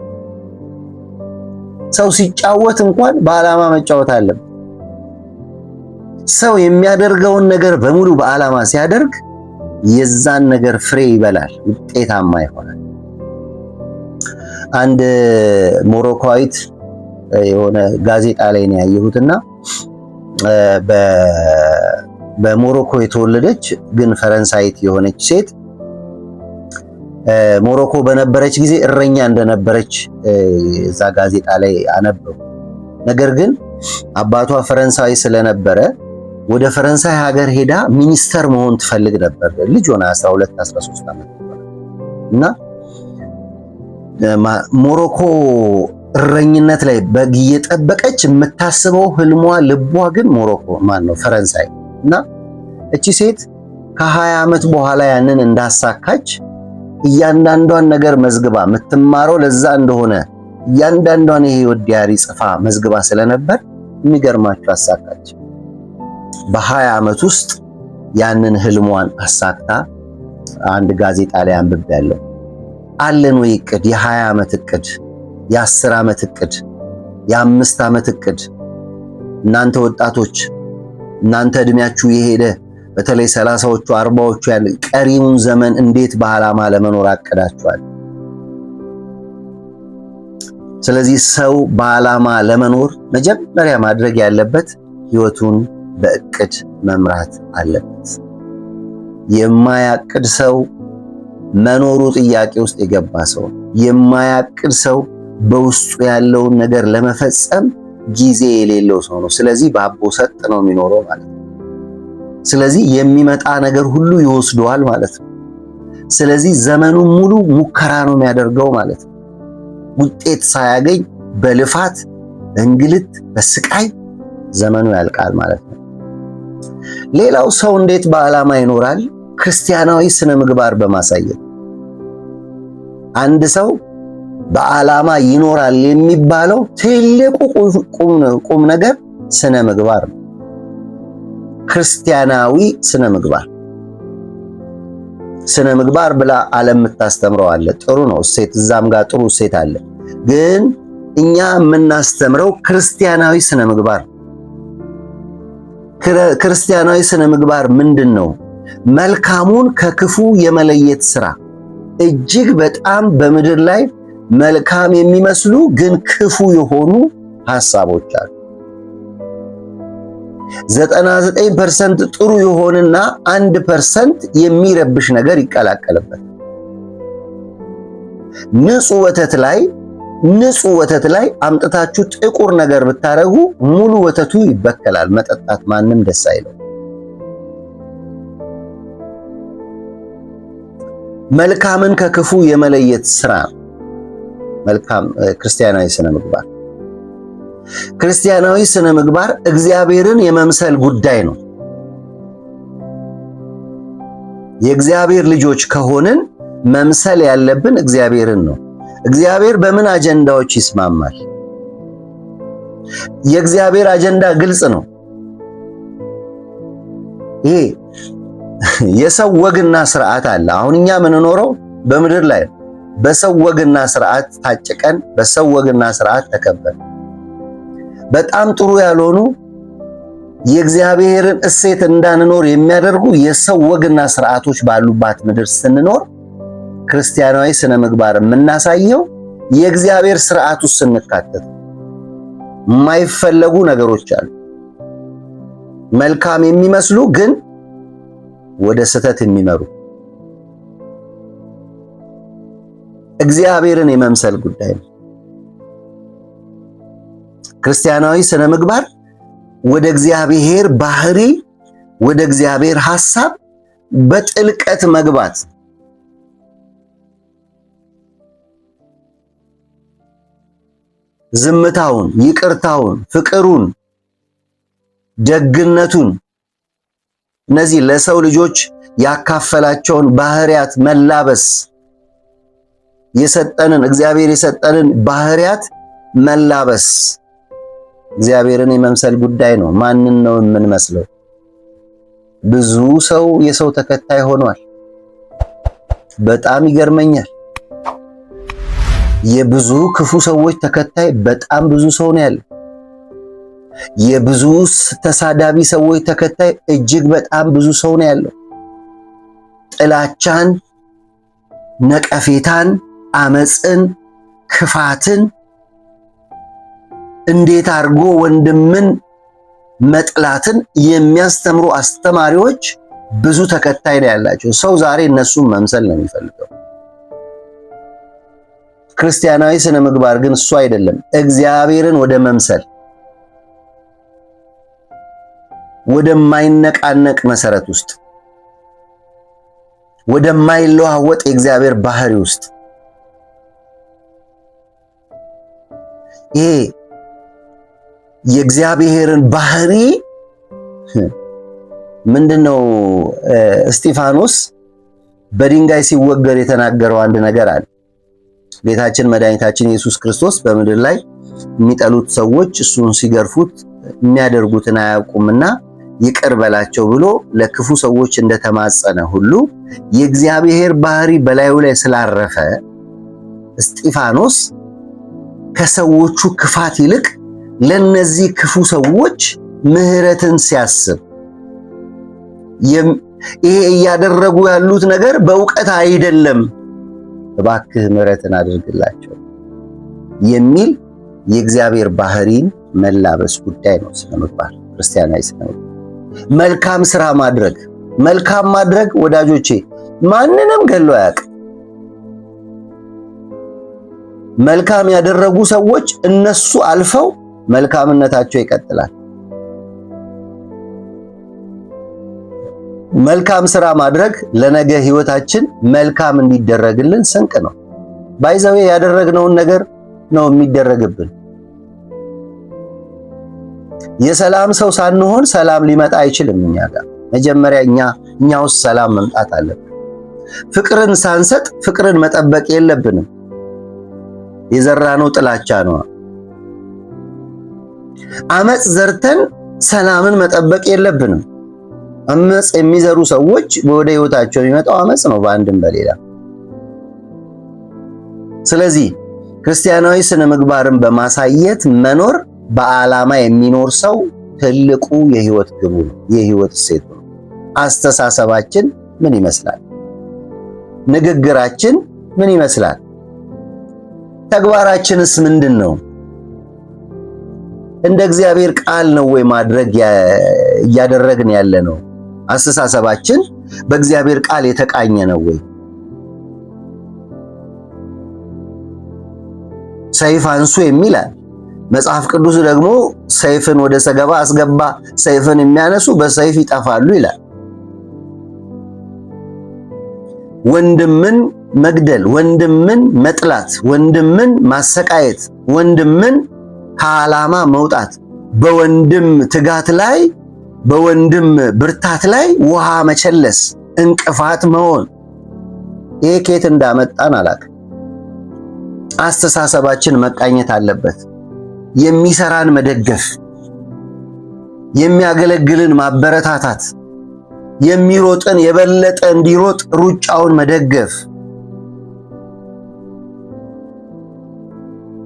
ሰው ሲጫወት እንኳን በዓላማ መጫወት አለበት። ሰው የሚያደርገውን ነገር በሙሉ በዓላማ ሲያደርግ የዛን ነገር ፍሬ ይበላል፣ ውጤታማ ይሆናል። አንድ ሞሮኮዊት የሆነ ጋዜጣ ላይ ነው ያየሁትና በሞሮኮ የተወለደች ግን ፈረንሳይት የሆነች ሴት ሞሮኮ በነበረች ጊዜ እረኛ እንደነበረች እዛ ጋዜጣ ላይ አነበብኩ። ነገር ግን አባቷ ፈረንሳዊ ስለነበረ ወደ ፈረንሳይ ሀገር ሄዳ ሚኒስተር መሆን ትፈልግ ነበር። ልጅ ሆና 12 13 ዓመት እና ሞሮኮ እረኝነት ላይ በግ እየጠበቀች የምታስበው ህልሟ ልቧ ግን ሞሮኮ ነው ፈረንሳይ። እና እቺ ሴት ከ20 ዓመት በኋላ ያንን እንዳሳካች እያንዳንዷን ነገር መዝግባ የምትማረው ለዛ እንደሆነ እያንዳንዷን የህይወት ዲያሪ ጽፋ መዝግባ ስለነበር የሚገርማችሁ አሳካች። በ20 ዓመት ውስጥ ያንን ህልሟን አሳክታ አንድ ጋዜጣ ላይ አንብቤያለሁ። አለን ወይ እቅድ? የ20 ዓመት እቅድ፣ የ10 ዓመት እቅድ፣ የ5 ዓመት እቅድ? እናንተ ወጣቶች፣ እናንተ እድሜያችሁ የሄደ በተለይ 30ዎቹ 40ዎቹ ያለ ቀሪውን ዘመን እንዴት በዓላማ ለመኖር አቅዳችኋል? ስለዚህ ሰው በዓላማ ለመኖር መጀመሪያ ማድረግ ያለበት ህይወቱን በእቅድ መምራት አለበት። የማያቅድ ሰው መኖሩ ጥያቄ ውስጥ የገባ ሰው፣ የማያቅድ ሰው በውስጡ ያለውን ነገር ለመፈጸም ጊዜ የሌለው ሰው ነው። ስለዚህ ባቦ ሰጥ ነው የሚኖረው ማለት ነው። ስለዚህ የሚመጣ ነገር ሁሉ ይወስደዋል ማለት ነው። ስለዚህ ዘመኑን ሙሉ ሙከራ ነው የሚያደርገው ማለት ነው። ውጤት ሳያገኝ በልፋት በእንግልት በስቃይ ዘመኑ ያልቃል ማለት ነው። ሌላው ሰው እንዴት በዓላማ ይኖራል? ክርስቲያናዊ ስነ ምግባር በማሳየት። አንድ ሰው በዓላማ ይኖራል የሚባለው ትልቁ ቁም ነገር ስነ ምግባር ነው። ክርስቲያናዊ ስነ ምግባር ስነ ምግባር ብላ ዓለም የምታስተምረው አለ። ጥሩ ነው እሴት፣ እዛም ጋር ጥሩ እሴት አለ። ግን እኛ የምናስተምረው ክርስቲያናዊ ስነ ምግባር። ክርስቲያናዊ ስነ ምግባር ምንድን ነው? መልካሙን ከክፉ የመለየት ስራ። እጅግ በጣም በምድር ላይ መልካም የሚመስሉ ግን ክፉ የሆኑ ሐሳቦች አሉ። 99% ጥሩ የሆነና 1% የሚረብሽ ነገር ይቀላቀልበት። ንጹህ ወተት ላይ አምጥታችሁ ጥቁር ነገር ብታረጉ ሙሉ ወተቱ ይበከላል። መጠጣት ማንም ደስ አይለው። መልካምን ከክፉ የመለየት ስራ መልካም ክርስቲያናዊ ስነ ምግባር። ክርስቲያናዊ ስነ ምግባር እግዚአብሔርን የመምሰል ጉዳይ ነው። የእግዚአብሔር ልጆች ከሆንን መምሰል ያለብን እግዚአብሔርን ነው። እግዚአብሔር በምን አጀንዳዎች ይስማማል? የእግዚአብሔር አጀንዳ ግልጽ ነው። ይሄ የሰው ወግና ስርዓት አለ። አሁን እኛ የምንኖረው በምድር ላይ በሰው ወግና ስርዓት ታጭቀን፣ በሰው ወግና ስርዓት ተከበን፣ በጣም ጥሩ ያልሆኑ የእግዚአብሔርን እሴት እንዳንኖር የሚያደርጉ የሰው ወግና ስርዓቶች ባሉባት ምድር ስንኖር ክርስቲያናዊ ስነ ምግባር የምናሳየው የእግዚአብሔር ስርዓት ውስጥ ስንካተት የማይፈለጉ ነገሮች አሉ። መልካም የሚመስሉ ግን ወደ ስህተት የሚመሩ እግዚአብሔርን የመምሰል ጉዳይ ነው። ክርስቲያናዊ ስነ ምግባር ወደ እግዚአብሔር ባህሪ፣ ወደ እግዚአብሔር ሐሳብ በጥልቀት መግባት፣ ዝምታውን፣ ይቅርታውን፣ ፍቅሩን፣ ደግነቱን እነዚህ ለሰው ልጆች ያካፈላቸውን ባህሪያት መላበስ፣ የሰጠንን እግዚአብሔር የሰጠንን ባህሪያት መላበስ እግዚአብሔርን የመምሰል ጉዳይ ነው። ማንን ነው የምንመስለው? ብዙ ሰው የሰው ተከታይ ሆኗል። በጣም ይገርመኛል። የብዙ ክፉ ሰዎች ተከታይ በጣም ብዙ ሰው ነው ያለው። የብዙ ተሳዳቢ ሰዎች ተከታይ እጅግ በጣም ብዙ ሰው ነው ያለው። ጥላቻን፣ ነቀፌታን፣ አመፅን፣ ክፋትን እንዴት አድርጎ ወንድምን መጥላትን የሚያስተምሩ አስተማሪዎች ብዙ ተከታይ ነው ያላቸው። ሰው ዛሬ እነሱን መምሰል ነው የሚፈልገው። ክርስቲያናዊ ስነ ምግባር ግን እሱ አይደለም። እግዚአብሔርን ወደ መምሰል ወደማይነቃነቅ መሰረት ውስጥ ወደማይለዋወጥ የእግዚአብሔር ባህሪ ውስጥ ይሄ የእግዚአብሔርን ባህሪ ምንድነው? እስጢፋኖስ በድንጋይ ሲወገር የተናገረው አንድ ነገር አለ። ጌታችን መድኃኒታችን ኢየሱስ ክርስቶስ በምድር ላይ የሚጠሉት ሰዎች እሱን ሲገርፉት የሚያደርጉትን አያውቁምና ይቅር በላቸው ብሎ ለክፉ ሰዎች እንደተማጸነ ሁሉ የእግዚአብሔር ባህሪ በላዩ ላይ ስላረፈ እስጢፋኖስ ከሰዎቹ ክፋት ይልቅ ለነዚህ ክፉ ሰዎች ምሕረትን ሲያስብ ይሄ እያደረጉ ያሉት ነገር በእውቀት አይደለም፣ እባክህ ምሕረትን አድርግላቸው የሚል የእግዚአብሔር ባህሪን መላበስ ጉዳይ ነው ስነ ምግባር፣ ክርስቲያናዊ ስነ ምግባር። መልካም ስራ ማድረግ፣ መልካም ማድረግ ወዳጆቼ ማንንም ገሎ አያውቅም። መልካም ያደረጉ ሰዎች እነሱ አልፈው መልካምነታቸው ይቀጥላል። መልካም ስራ ማድረግ ለነገ ህይወታችን መልካም እንዲደረግልን ስንቅ ነው። ባይዘው ያደረግነውን ነገር ነው የሚደረግብን። የሰላም ሰው ሳንሆን ሰላም ሊመጣ አይችልም እኛ ጋር። መጀመሪያ እኛ ውስጥ ሰላም መምጣት አለበት። ፍቅርን ሳንሰጥ ፍቅርን መጠበቅ የለብንም። የዘራነው ጥላቻ ነው። አመጽ ዘርተን ሰላምን መጠበቅ የለብንም። አመጽ የሚዘሩ ሰዎች ወደ ህይወታቸው የሚመጣው አመጽ ነው በአንድም በሌላ። ስለዚህ ክርስቲያናዊ ስነ ምግባርን በማሳየት መኖር በዓላማ የሚኖር ሰው ትልቁ የህይወት ግቡ ነው፣ የህይወት እሴቱ ነው። አስተሳሰባችን ምን ይመስላል? ንግግራችን ምን ይመስላል? ተግባራችንስ ምንድን ነው? እንደ እግዚአብሔር ቃል ነው ወይ ማድረግ እያደረግን ያለ ነው? አስተሳሰባችን በእግዚአብሔር ቃል የተቃኘ ነው ወይ? ሰይፍ አንሱ የሚላል መጽሐፍ ቅዱስ ደግሞ ሰይፍን ወደ ሰገባ አስገባ፣ ሰይፍን የሚያነሱ በሰይፍ ይጠፋሉ ይላል። ወንድምን መግደል፣ ወንድምን መጥላት፣ ወንድምን ማሰቃየት፣ ወንድምን ከዓላማ መውጣት፣ በወንድም ትጋት ላይ በወንድም ብርታት ላይ ውሃ መቸለስ፣ እንቅፋት መሆን፣ ይሄ ከየት እንዳመጣን አላውቅም። አስተሳሰባችን መቃኘት አለበት። የሚሰራን መደገፍ፣ የሚያገለግልን ማበረታታት፣ የሚሮጥን የበለጠ እንዲሮጥ ሩጫውን መደገፍ።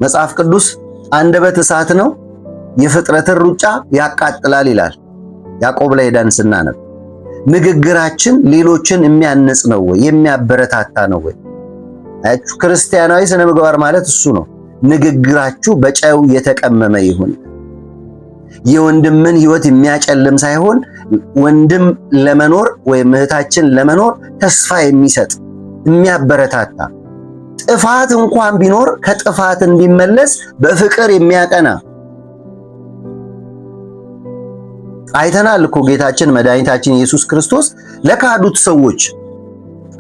መጽሐፍ ቅዱስ አንደበት እሳት ነው፣ የፍጥረትን ሩጫ ያቃጥላል ይላል። ያዕቆብ ላይ ሄደን ስናነብ ንግግራችን ሌሎችን የሚያንጽ ነው ወይ? የሚያበረታታ ነው ወይ? ክርስቲያናዊ ስነ ምግባር ማለት እሱ ነው። ንግግራችሁ በጨው የተቀመመ ይሁን። የወንድምን ሕይወት የሚያጨልም ሳይሆን ወንድም ለመኖር ወይም እህታችን ለመኖር ተስፋ የሚሰጥ የሚያበረታታ፣ ጥፋት እንኳን ቢኖር ከጥፋት እንዲመለስ በፍቅር የሚያቀና። አይተናል እኮ ጌታችን መድኃኒታችን ኢየሱስ ክርስቶስ ለካዱት ሰዎች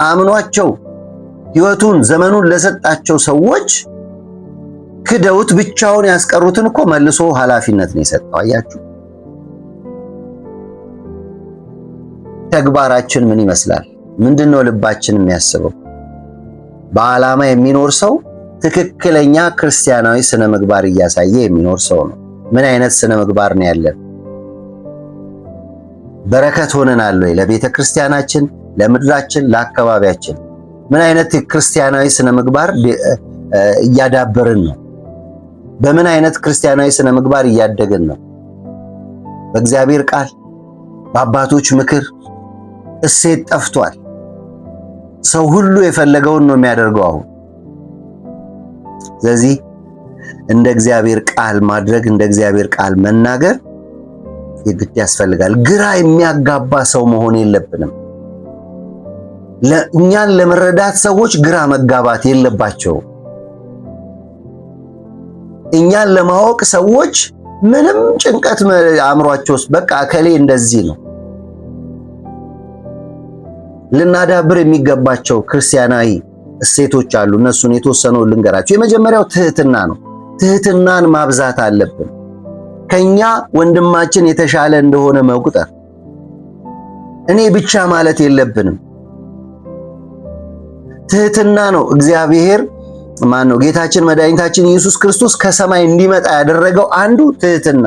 አምኗቸው ሕይወቱን ዘመኑን ለሰጣቸው ሰዎች ክደውት ብቻውን ያስቀሩትን እኮ መልሶ ኃላፊነት ነው የሰጠው። አያችሁ፣ ተግባራችን ምን ይመስላል? ምንድነው ልባችን የሚያስበው? በዓላማ የሚኖር ሰው ትክክለኛ ክርስቲያናዊ ስነ ምግባር እያሳየ የሚኖር ሰው ነው። ምን አይነት ስነ ምግባር ነው ያለን? በረከት ሆነናል ወይ? ለቤተ ክርስቲያናችን፣ ለምድራችን፣ ለአካባቢያችን ምን አይነት ክርስቲያናዊ ስነ ምግባር እያዳበርን ነው? በምን አይነት ክርስቲያናዊ ስነ ምግባር እያደግን ነው? በእግዚአብሔር ቃል፣ በአባቶች ምክር እሴት ጠፍቷል። ሰው ሁሉ የፈለገውን ነው የሚያደርገው አሁን። ስለዚህ እንደ እግዚአብሔር ቃል ማድረግ፣ እንደ እግዚአብሔር ቃል መናገር የግድ ያስፈልጋል። ግራ የሚያጋባ ሰው መሆን የለብንም። እኛን ለመረዳት ሰዎች ግራ መጋባት የለባቸው። እኛን ለማወቅ ሰዎች ምንም ጭንቀት አእምሯቸው ውስጥ በቃ እከሌ እንደዚህ ነው። ልናዳብር የሚገባቸው ክርስቲያናዊ እሴቶች አሉ። እነሱን የተወሰነው ልንገራቸው። የመጀመሪያው ትህትና ነው። ትህትናን ማብዛት አለብን። ከኛ ወንድማችን የተሻለ እንደሆነ መቁጠር፣ እኔ ብቻ ማለት የለብንም። ትህትና ነው እግዚአብሔር ጌታችን መድኃኒታችን ኢየሱስ ክርስቶስ ከሰማይ እንዲመጣ ያደረገው አንዱ ትህትና፣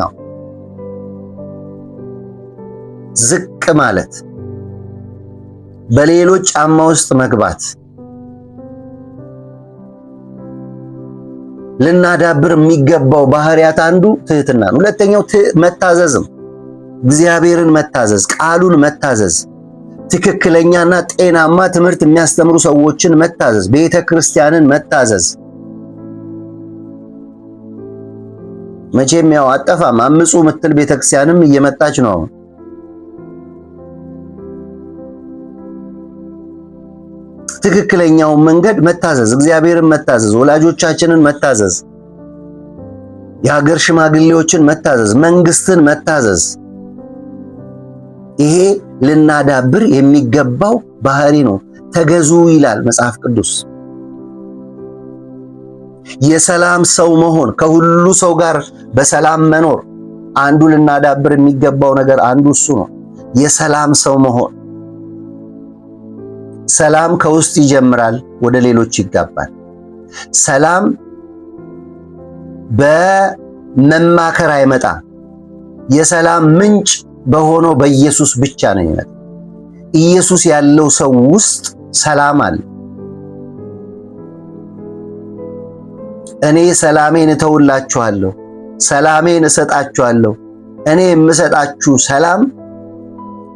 ዝቅ ማለት፣ በሌሎች ጫማ ውስጥ መግባት። ልናዳብር የሚገባው ባህሪያት አንዱ ትህትና ነው። ሁለተኛው መታዘዝም፣ እግዚአብሔርን መታዘዝ፣ ቃሉን መታዘዝ፣ ትክክለኛና ጤናማ ትምህርት የሚያስተምሩ ሰዎችን መታዘዝ፣ ቤተ ክርስቲያንን መታዘዝ። መቼም ያው አጠፋም አምፁ ምትል ቤተ ክርስቲያንም እየመጣች ነው። ትክክለኛውን መንገድ መታዘዝ፣ እግዚአብሔርን መታዘዝ፣ ወላጆቻችንን መታዘዝ፣ የሀገር ሽማግሌዎችን መታዘዝ፣ መንግስትን መታዘዝ። ይሄ ልናዳብር የሚገባው ባህሪ ነው። ተገዙ ይላል መጽሐፍ ቅዱስ። የሰላም ሰው መሆን፣ ከሁሉ ሰው ጋር በሰላም መኖር አንዱ ልናዳብር የሚገባው ነገር አንዱ እሱ ነው። የሰላም ሰው መሆን። ሰላም ከውስጥ ይጀምራል፣ ወደ ሌሎች ይጋባል። ሰላም በመማከር አይመጣም። የሰላም ምንጭ በሆነው በኢየሱስ ብቻ ነው የሚመጣው። ኢየሱስ ያለው ሰው ውስጥ ሰላም አለ። እኔ ሰላሜን እተውላችኋለሁ፣ ሰላሜን እሰጣችኋለሁ። እኔ የምሰጣችሁ ሰላም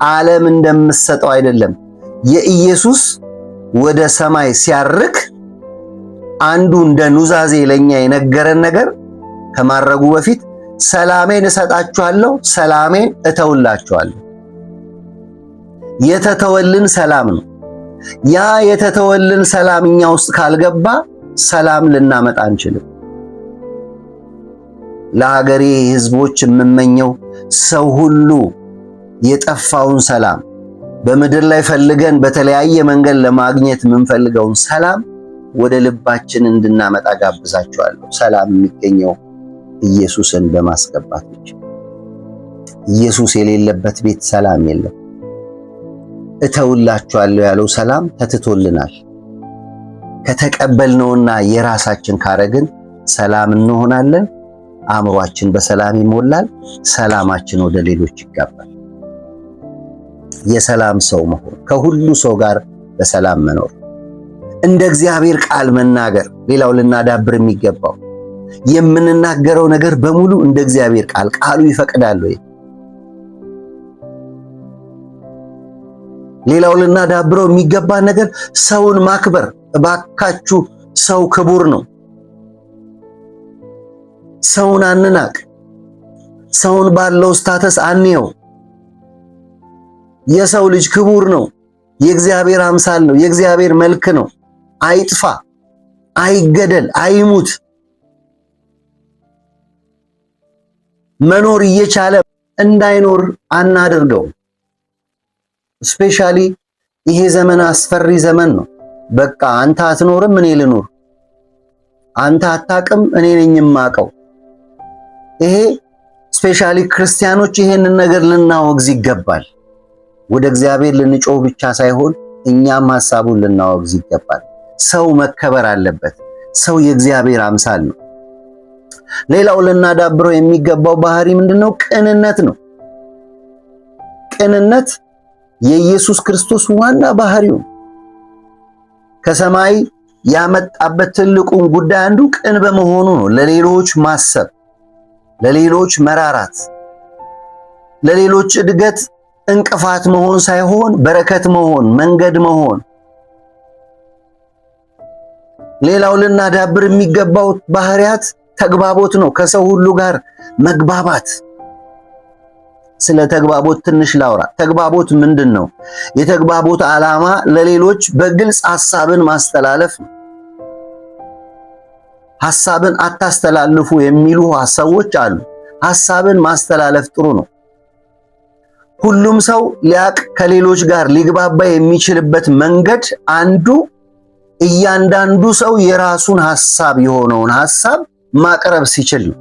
ዓለም እንደምትሰጠው አይደለም። የኢየሱስ ወደ ሰማይ ሲያርግ አንዱ እንደ ኑዛዜ ለኛ የነገረን ነገር ከማረጉ በፊት ሰላሜን እሰጣችኋለሁ፣ ሰላሜን እተውላችኋለሁ። የተተወልን ሰላም ነው። ያ የተተወልን ሰላም እኛ ውስጥ ካልገባ ሰላም ልናመጣ አንችልም። ለሀገሬ ሕዝቦች የምመኘው ሰው ሁሉ የጠፋውን ሰላም በምድር ላይ ፈልገን በተለያየ መንገድ ለማግኘት የምንፈልገውን ሰላም ወደ ልባችን እንድናመጣ ጋብዛችኋለሁ። ሰላም የሚገኘው ኢየሱስን በማስገባት ብቻ። ኢየሱስ የሌለበት ቤት ሰላም የለም። እተውላችኋለሁ ያለው ሰላም ተትቶልናል። ከተቀበልነውና የራሳችን ካረግን ሰላም እንሆናለን። አእምሯችን በሰላም ይሞላል። ሰላማችን ወደ ሌሎች ይጋባል። የሰላም ሰው መሆን፣ ከሁሉ ሰው ጋር በሰላም መኖር፣ እንደ እግዚአብሔር ቃል መናገር። ሌላው ልናዳብር የሚገባው የምንናገረው ነገር በሙሉ እንደ እግዚአብሔር ቃል፣ ቃሉ ይፈቅዳል ወይ? ሌላው ልናዳብረው የሚገባ ነገር ሰውን ማክበር። እባካችሁ ሰው ክቡር ነው። ሰውን አንናቅ። ሰውን ባለው ስታተስ አንየው። የሰው ልጅ ክቡር ነው። የእግዚአብሔር አምሳል ነው። የእግዚአብሔር መልክ ነው። አይጥፋ፣ አይገደል፣ አይሙት። መኖር እየቻለ እንዳይኖር አናድርገው። ስፔሻሊ ይሄ ዘመን አስፈሪ ዘመን ነው። በቃ አንተ አትኖርም እኔ ልኖር፣ አንተ አታቅም እኔ ነኝ የማቀው። ይሄ ስፔሻሊ ክርስቲያኖች ይሄንን ነገር ልናወግዝ ይገባል። ወደ እግዚአብሔር ልንጮህ ብቻ ሳይሆን እኛም ሐሳቡን ልናወግዝ ይገባል። ሰው መከበር አለበት። ሰው የእግዚአብሔር አምሳል ነው። ሌላው ልናዳብረው የሚገባው ባህሪ ምንድነው? ቅንነት ነው። ቅንነት የኢየሱስ ክርስቶስ ዋና ባህሪው ከሰማይ ያመጣበት ትልቁን ጉዳይ አንዱ ቅን በመሆኑ ነው። ለሌሎች ማሰብ፣ ለሌሎች መራራት፣ ለሌሎች እድገት እንቅፋት መሆን ሳይሆን በረከት መሆን፣ መንገድ መሆን። ሌላው ልናዳብር የሚገባው ባህሪያት ተግባቦት ነው። ከሰው ሁሉ ጋር መግባባት። ስለ ተግባቦት ትንሽ ላውራ። ተግባቦት ምንድን ነው? የተግባቦት ዓላማ ለሌሎች በግልጽ ሐሳብን ማስተላለፍ ነው። ሐሳብን አታስተላልፉ የሚሉ ሰዎች አሉ። ሐሳብን ማስተላለፍ ጥሩ ነው። ሁሉም ሰው ሊያቅ ከሌሎች ጋር ሊግባባ የሚችልበት መንገድ አንዱ እያንዳንዱ ሰው የራሱን ሐሳብ የሆነውን ሐሳብ ማቅረብ ሲችል ነው።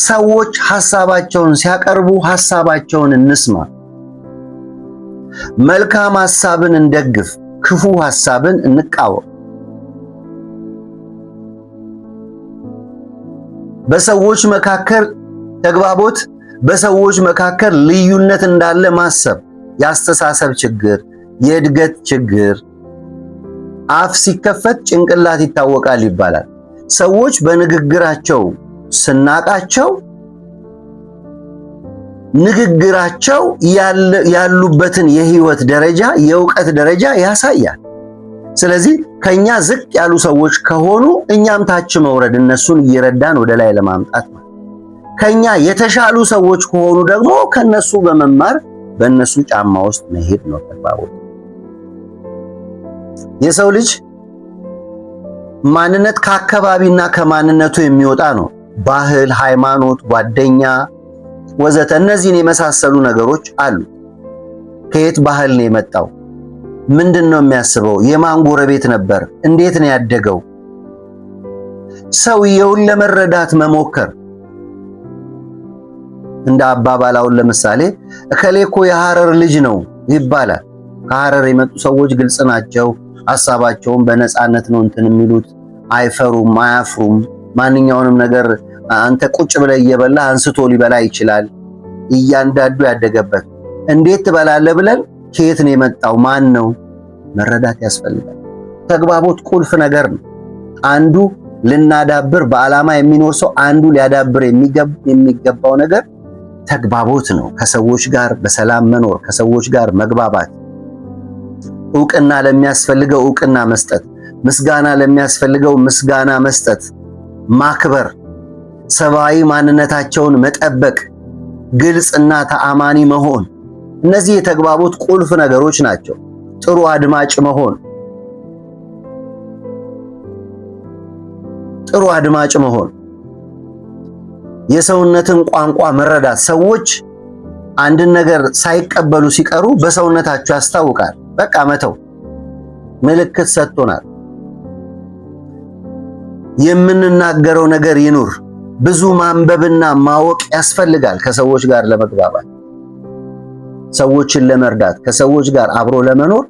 ሰዎች ሐሳባቸውን ሲያቀርቡ ሐሳባቸውን እንስማ። መልካም ሐሳብን እንደግፍ፣ ክፉ ሐሳብን እንቃወም። በሰዎች መካከል ተግባቦት በሰዎች መካከል ልዩነት እንዳለ ማሰብ፣ የአስተሳሰብ ችግር፣ የእድገት ችግር። አፍ ሲከፈት ጭንቅላት ይታወቃል ይባላል። ሰዎች በንግግራቸው ስናቃቸው ንግግራቸው ያሉበትን የህይወት ደረጃ፣ የእውቀት ደረጃ ያሳያል። ስለዚህ ከኛ ዝቅ ያሉ ሰዎች ከሆኑ እኛም ታች መውረድ፣ እነሱን እየረዳን ወደ ላይ ለማምጣት ነው። ከኛ የተሻሉ ሰዎች ከሆኑ ደግሞ ከነሱ በመማር በእነሱ ጫማ ውስጥ መሄድ ነው ተግባቦት። የሰው ልጅ ማንነት ከአካባቢና ከማንነቱ የሚወጣ ነው። ባህል፣ ሃይማኖት፣ ጓደኛ ወዘተ እነዚህን የመሳሰሉ ነገሮች አሉ። ከየት ባህል ነው የመጣው? ምንድን ነው የሚያስበው? የማን ጎረቤት ነበር? እንዴት ነው ያደገው? ሰውየውን ለመረዳት መሞከር። እንደ አባባላውን ለምሳሌ እከሌ እኮ የሐረር ልጅ ነው ይባላል። ከሐረር የመጡ ሰዎች ግልጽ ናቸው። ሐሳባቸውን በነፃነት ነው እንትን የሚሉት። አይፈሩም፣ አያፍሩም። ማንኛውንም ነገር አንተ ቁጭ ብለህ እየበላህ አንስቶ ሊበላ ይችላል። እያንዳንዱ ያደገበት። እንዴት ትበላለህ ብለን ከየት ነው የመጣው? ማን ነው? መረዳት ያስፈልጋል። ተግባቦት ቁልፍ ነገር ነው። አንዱ ልናዳብር በዓላማ የሚኖር ሰው አንዱ ሊያዳብር የሚገባው ነገር ተግባቦት ነው። ከሰዎች ጋር በሰላም መኖር፣ ከሰዎች ጋር መግባባት፣ ዕውቅና ለሚያስፈልገው ዕውቅና መስጠት፣ ምስጋና ለሚያስፈልገው ምስጋና መስጠት፣ ማክበር፣ ሰብአዊ ማንነታቸውን መጠበቅ፣ ግልጽና ተአማኒ መሆን። እነዚህ የተግባቦት ቁልፍ ነገሮች ናቸው። ጥሩ አድማጭ መሆን፣ ጥሩ አድማጭ መሆን፣ የሰውነትን ቋንቋ መረዳት። ሰዎች አንድን ነገር ሳይቀበሉ ሲቀሩ በሰውነታቸው ያስታውቃል። በቃ መተው ምልክት ሰጥቶናል። የምንናገረው ነገር ይኑር። ብዙ ማንበብና ማወቅ ያስፈልጋል ከሰዎች ጋር ለመግባባት፣ ሰዎችን ለመርዳት፣ ከሰዎች ጋር አብሮ ለመኖር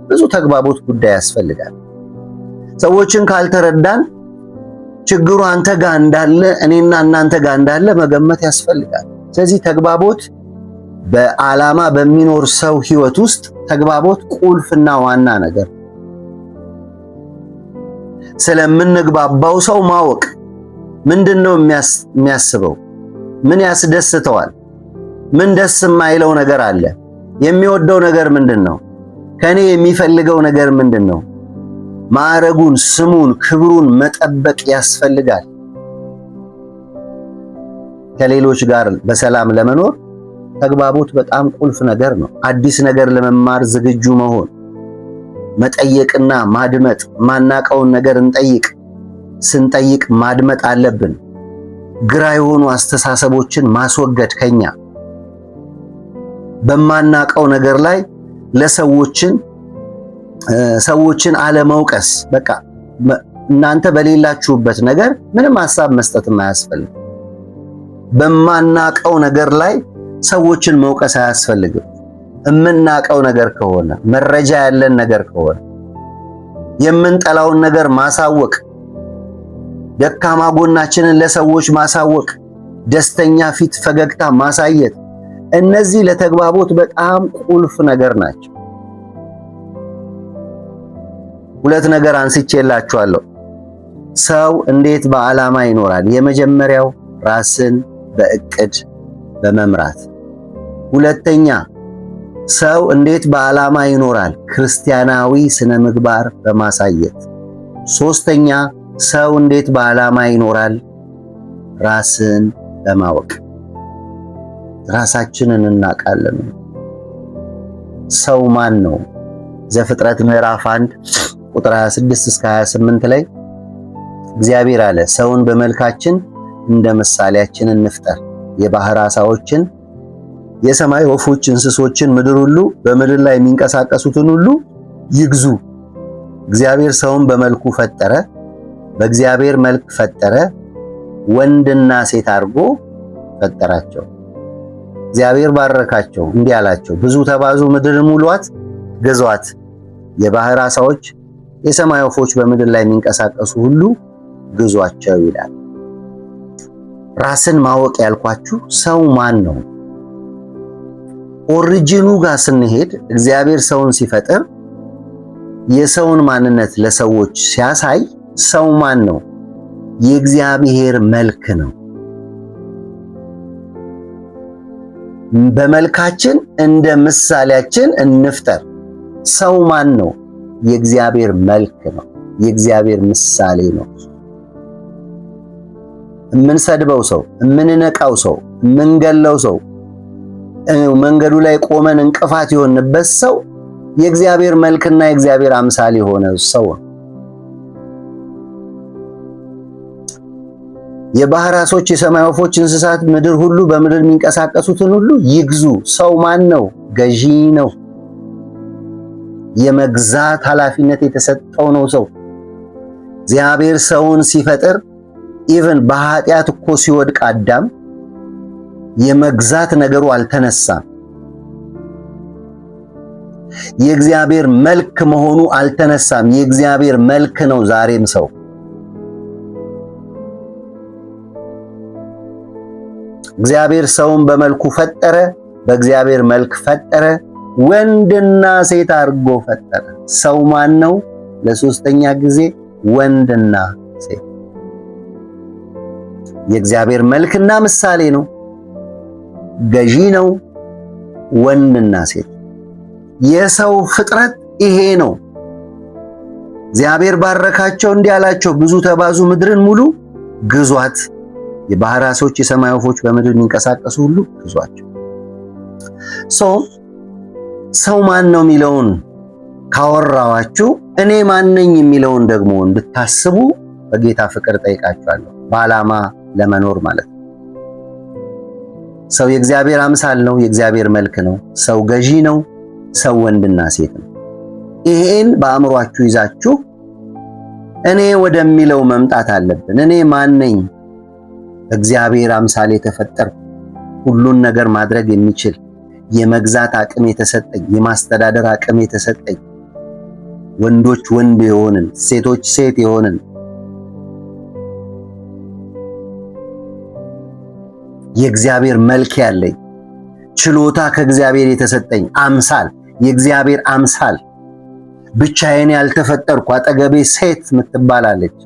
ብዙ ተግባቦት ጉዳይ ያስፈልጋል። ሰዎችን ካልተረዳን ችግሩ አንተ ጋር እንዳለ እኔና እናንተ ጋር እንዳለ መገመት ያስፈልጋል። ስለዚህ ተግባቦት በዓላማ በሚኖር ሰው ህይወት ውስጥ ተግባቦት ቁልፍና ዋና ነገር። ስለምንግባባው ሰው ማወቅ። ምንድነው የሚያስበው? ምን ያስደስተዋል? ምን ደስ የማይለው ነገር አለ? የሚወደው ነገር ምንድነው? ከኔ የሚፈልገው ነገር ምንድነው? ማዕረጉን፣ ስሙን፣ ክብሩን መጠበቅ ያስፈልጋል። ከሌሎች ጋር በሰላም ለመኖር ተግባቦት በጣም ቁልፍ ነገር ነው። አዲስ ነገር ለመማር ዝግጁ መሆን፣ መጠየቅና ማድመጥ። ማናቀውን ነገር እንጠይቅ። ስንጠይቅ ማድመጥ አለብን። ግራ የሆኑ አስተሳሰቦችን ማስወገድ ከኛ። በማናቀው ነገር ላይ ሰዎችን አለመውቀስ። በቃ እናንተ በሌላችሁበት ነገር ምንም ሐሳብ መስጠት አያስፈልግም። በማናቀው ነገር ላይ ሰዎችን መውቀስ አያስፈልግም። የምናቀው ነገር ከሆነ፣ መረጃ ያለን ነገር ከሆነ፣ የምንጠላውን ነገር ማሳወቅ፣ ደካማ ጎናችንን ለሰዎች ማሳወቅ፣ ደስተኛ ፊት ፈገግታ ማሳየት፣ እነዚህ ለተግባቦት በጣም ቁልፍ ነገር ናቸው። ሁለት ነገር አንስቼላችኋለሁ። ሰው እንዴት በዓላማ ይኖራል? የመጀመሪያው ራስን በእቅድ በመምራት። ሁለተኛ ሰው እንዴት በዓላማ ይኖራል? ክርስቲያናዊ ስነ ምግባር በማሳየት። ሶስተኛ ሰው እንዴት በዓላማ ይኖራል? ራስን በማወቅ ራሳችንን እናውቃለን። ሰው ማን ነው? ዘፍጥረት ምዕራፍ 1 ቁጥር 26 እስከ 28 ላይ እግዚአብሔር አለ ሰውን በመልካችን እንደ ምሳሌያችን እንፍጠር፣ የባህር ዓሣዎችን፣ የሰማይ ወፎች፣ እንስሶችን፣ ምድር ሁሉ በምድር ላይ የሚንቀሳቀሱትን ሁሉ ይግዙ። እግዚአብሔር ሰውን በመልኩ ፈጠረ፣ በእግዚአብሔር መልክ ፈጠረ፣ ወንድና ሴት አድርጎ ፈጠራቸው። እግዚአብሔር ባረካቸው፣ እንዲህ አላቸው፣ ብዙ ተባዙ፣ ምድርን ሙሏት፣ ግዟት፣ የባህር ዓሣዎች፣ የሰማይ ወፎች፣ በምድር ላይ የሚንቀሳቀሱ ሁሉ ግዟቸው ይላል። ራስን ማወቅ ያልኳችሁ ሰው ማን ነው? ኦሪጂኑ ጋር ስንሄድ እግዚአብሔር ሰውን ሲፈጥር የሰውን ማንነት ለሰዎች ሲያሳይ ሰው ማን ነው? የእግዚአብሔር መልክ ነው። በመልካችን እንደ ምሳሌያችን እንፍጠር። ሰው ማን ነው? የእግዚአብሔር መልክ ነው። የእግዚአብሔር ምሳሌ ነው። የምንሰድበው ሰው፣ የምንነቃው ሰው፣ የምንገለው ሰው፣ መንገዱ ላይ ቆመን እንቅፋት የሆንበት ሰው የእግዚአብሔር መልክና የእግዚአብሔር አምሳል የሆነ ሰው ነው። የባህር ዓሦች፣ የሰማይ ወፎች፣ እንስሳት፣ ምድር ሁሉ በምድር የሚንቀሳቀሱትን ሁሉ ይግዙ። ሰው ማን ነው? ገዢ ነው። የመግዛት ኃላፊነት የተሰጠው ነው ሰው። እግዚአብሔር ሰውን ሲፈጥር ኢቭን በኃጢአት እኮ ሲወድቅ አዳም የመግዛት ነገሩ አልተነሳም። የእግዚአብሔር መልክ መሆኑ አልተነሳም። የእግዚአብሔር መልክ ነው ዛሬም ሰው። እግዚአብሔር ሰውን በመልኩ ፈጠረ፣ በእግዚአብሔር መልክ ፈጠረ፣ ወንድና ሴት አድርጎ ፈጠረ። ሰው ማን ነው? ለሶስተኛ ጊዜ ወንድና ሴት። የእግዚአብሔር መልክና ምሳሌ ነው። ገዢ ነው። ወንድና ሴት የሰው ፍጥረት ይሄ ነው። እግዚአብሔር ባረካቸው፣ እንዲህ አላቸው፣ ብዙ ተባዙ፣ ምድርን ሙሉ፣ ግዟት፣ የባህር ዓሦች፣ የሰማይ ወፎች፣ በምድር የሚንቀሳቀሱ ሁሉ ግዟቸው። ሰው ማን ነው የሚለውን ካወራዋችሁ እኔ ማን ነኝ የሚለውን ደግሞ እንድታስቡ በጌታ ፍቅር ጠይቃችኋለሁ። በዓላማ ለመኖር ማለት ነው። ሰው የእግዚአብሔር አምሳል ነው። የእግዚአብሔር መልክ ነው። ሰው ገዢ ነው። ሰው ወንድና ሴት ነው። ይሄን በአእምሯችሁ ይዛችሁ እኔ ወደሚለው መምጣት አለብን። እኔ ማን ነኝ? እግዚአብሔር አምሳል የተፈጠርኩ፣ ሁሉን ነገር ማድረግ የሚችል፣ የመግዛት አቅም የተሰጠኝ፣ የማስተዳደር አቅም የተሰጠኝ፣ ወንዶች ወንድ የሆንን፣ ሴቶች ሴት የሆንን፣ የእግዚአብሔር መልክ ያለኝ፣ ችሎታ ከእግዚአብሔር የተሰጠኝ፣ አምሳል፣ የእግዚአብሔር አምሳል፣ ብቻዬን ያልተፈጠርኩ፣ አጠገቤ ሴት ምትባላለች፣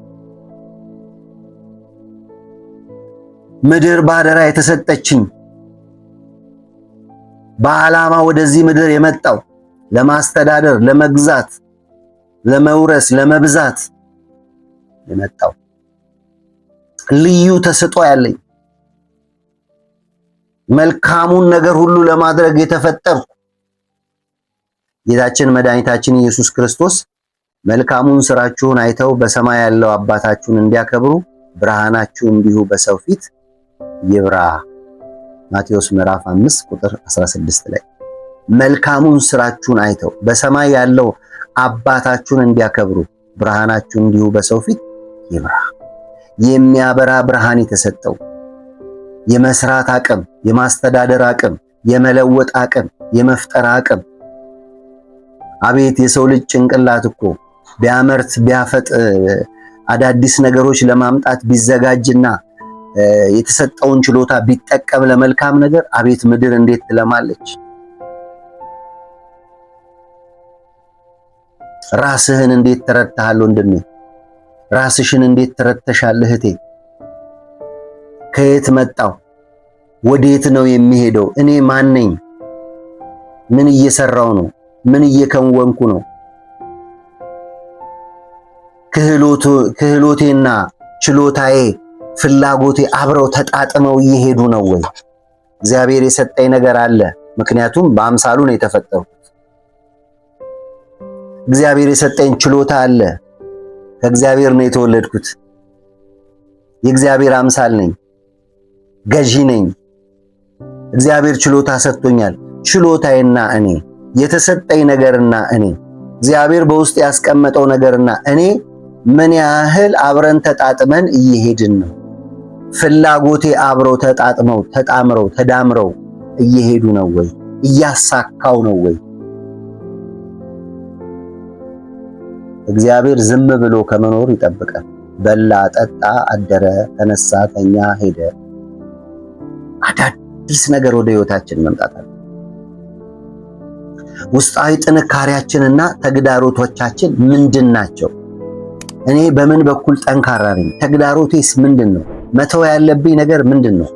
ምድር ባደራ የተሰጠችኝ፣ በዓላማ ወደዚህ ምድር የመጣው ለማስተዳደር፣ ለመግዛት፣ ለመውረስ፣ ለመብዛት የመጣው ልዩ ተሰጥኦ ያለኝ፣ መልካሙን ነገር ሁሉ ለማድረግ የተፈጠርኩ፣ ጌታችን መድኃኒታችን ኢየሱስ ክርስቶስ መልካሙን ስራችሁን አይተው በሰማይ ያለው አባታችሁን እንዲያከብሩ ብርሃናችሁ እንዲሁ በሰው ፊት ይብራ። ማቴዎስ ምዕራፍ 5 ቁጥር 16 ላይ መልካሙን ስራችሁን አይተው በሰማይ ያለው አባታችሁን እንዲያከብሩ ብርሃናችሁ እንዲሁ በሰው ፊት ይብራ። የሚያበራ ብርሃን የተሰጠው የመስራት አቅም፣ የማስተዳደር አቅም፣ የመለወጥ አቅም፣ የመፍጠር አቅም። አቤት የሰው ልጅ ጭንቅላት እኮ ቢያመርት ቢያፈጥ አዳዲስ ነገሮች ለማምጣት ቢዘጋጅና የተሰጠውን ችሎታ ቢጠቀም ለመልካም ነገር፣ አቤት ምድር እንዴት ትለማለች! ራስህን እንዴት ተረድተሃል ወንድሜ? ራስሽን እንዴት ተረድተሻል እህቴ? ከየት መጣው? ወዴት ነው የሚሄደው? እኔ ማን ነኝ? ምን እየሰራው ነው? ምን እየከወንኩ ነው? ክህሎቴና ችሎታዬ ፍላጎቴ አብረው ተጣጥመው እየሄዱ ነው ወይ? እግዚአብሔር የሰጠኝ ነገር አለ፣ ምክንያቱም በአምሳሉ ነው የተፈጠርኩት። እግዚአብሔር የሰጠኝ ችሎታ አለ፣ ከእግዚአብሔር ነው የተወለድኩት። የእግዚአብሔር አምሳል ነኝ፣ ገዢ ነኝ። እግዚአብሔር ችሎታ ሰጥቶኛል። ችሎታዬና እኔ የተሰጠኝ ነገርና እኔ እግዚአብሔር በውስጥ ያስቀመጠው ነገርና እኔ ምን ያህል አብረን ተጣጥመን እየሄድን ነው? ፍላጎቴ አብረው ተጣጥመው ተጣምረው ተዳምረው እየሄዱ ነው ወይ? እያሳካው ነው ወይ? እግዚአብሔር ዝም ብሎ ከመኖር ይጠብቃል። በላ፣ ጠጣ፣ አደረ፣ ተነሳ፣ ተኛ፣ ሄደ። አዳዲስ ነገር ወደ ህይወታችን መምጣት አለ። ውስጣዊ ጥንካሬያችንና ተግዳሮቶቻችን ምንድን ናቸው? እኔ በምን በኩል ጠንካራ ነኝ? ተግዳሮቴስ ምንድን ነው? መተው ያለብኝ ነገር ምንድን ነው?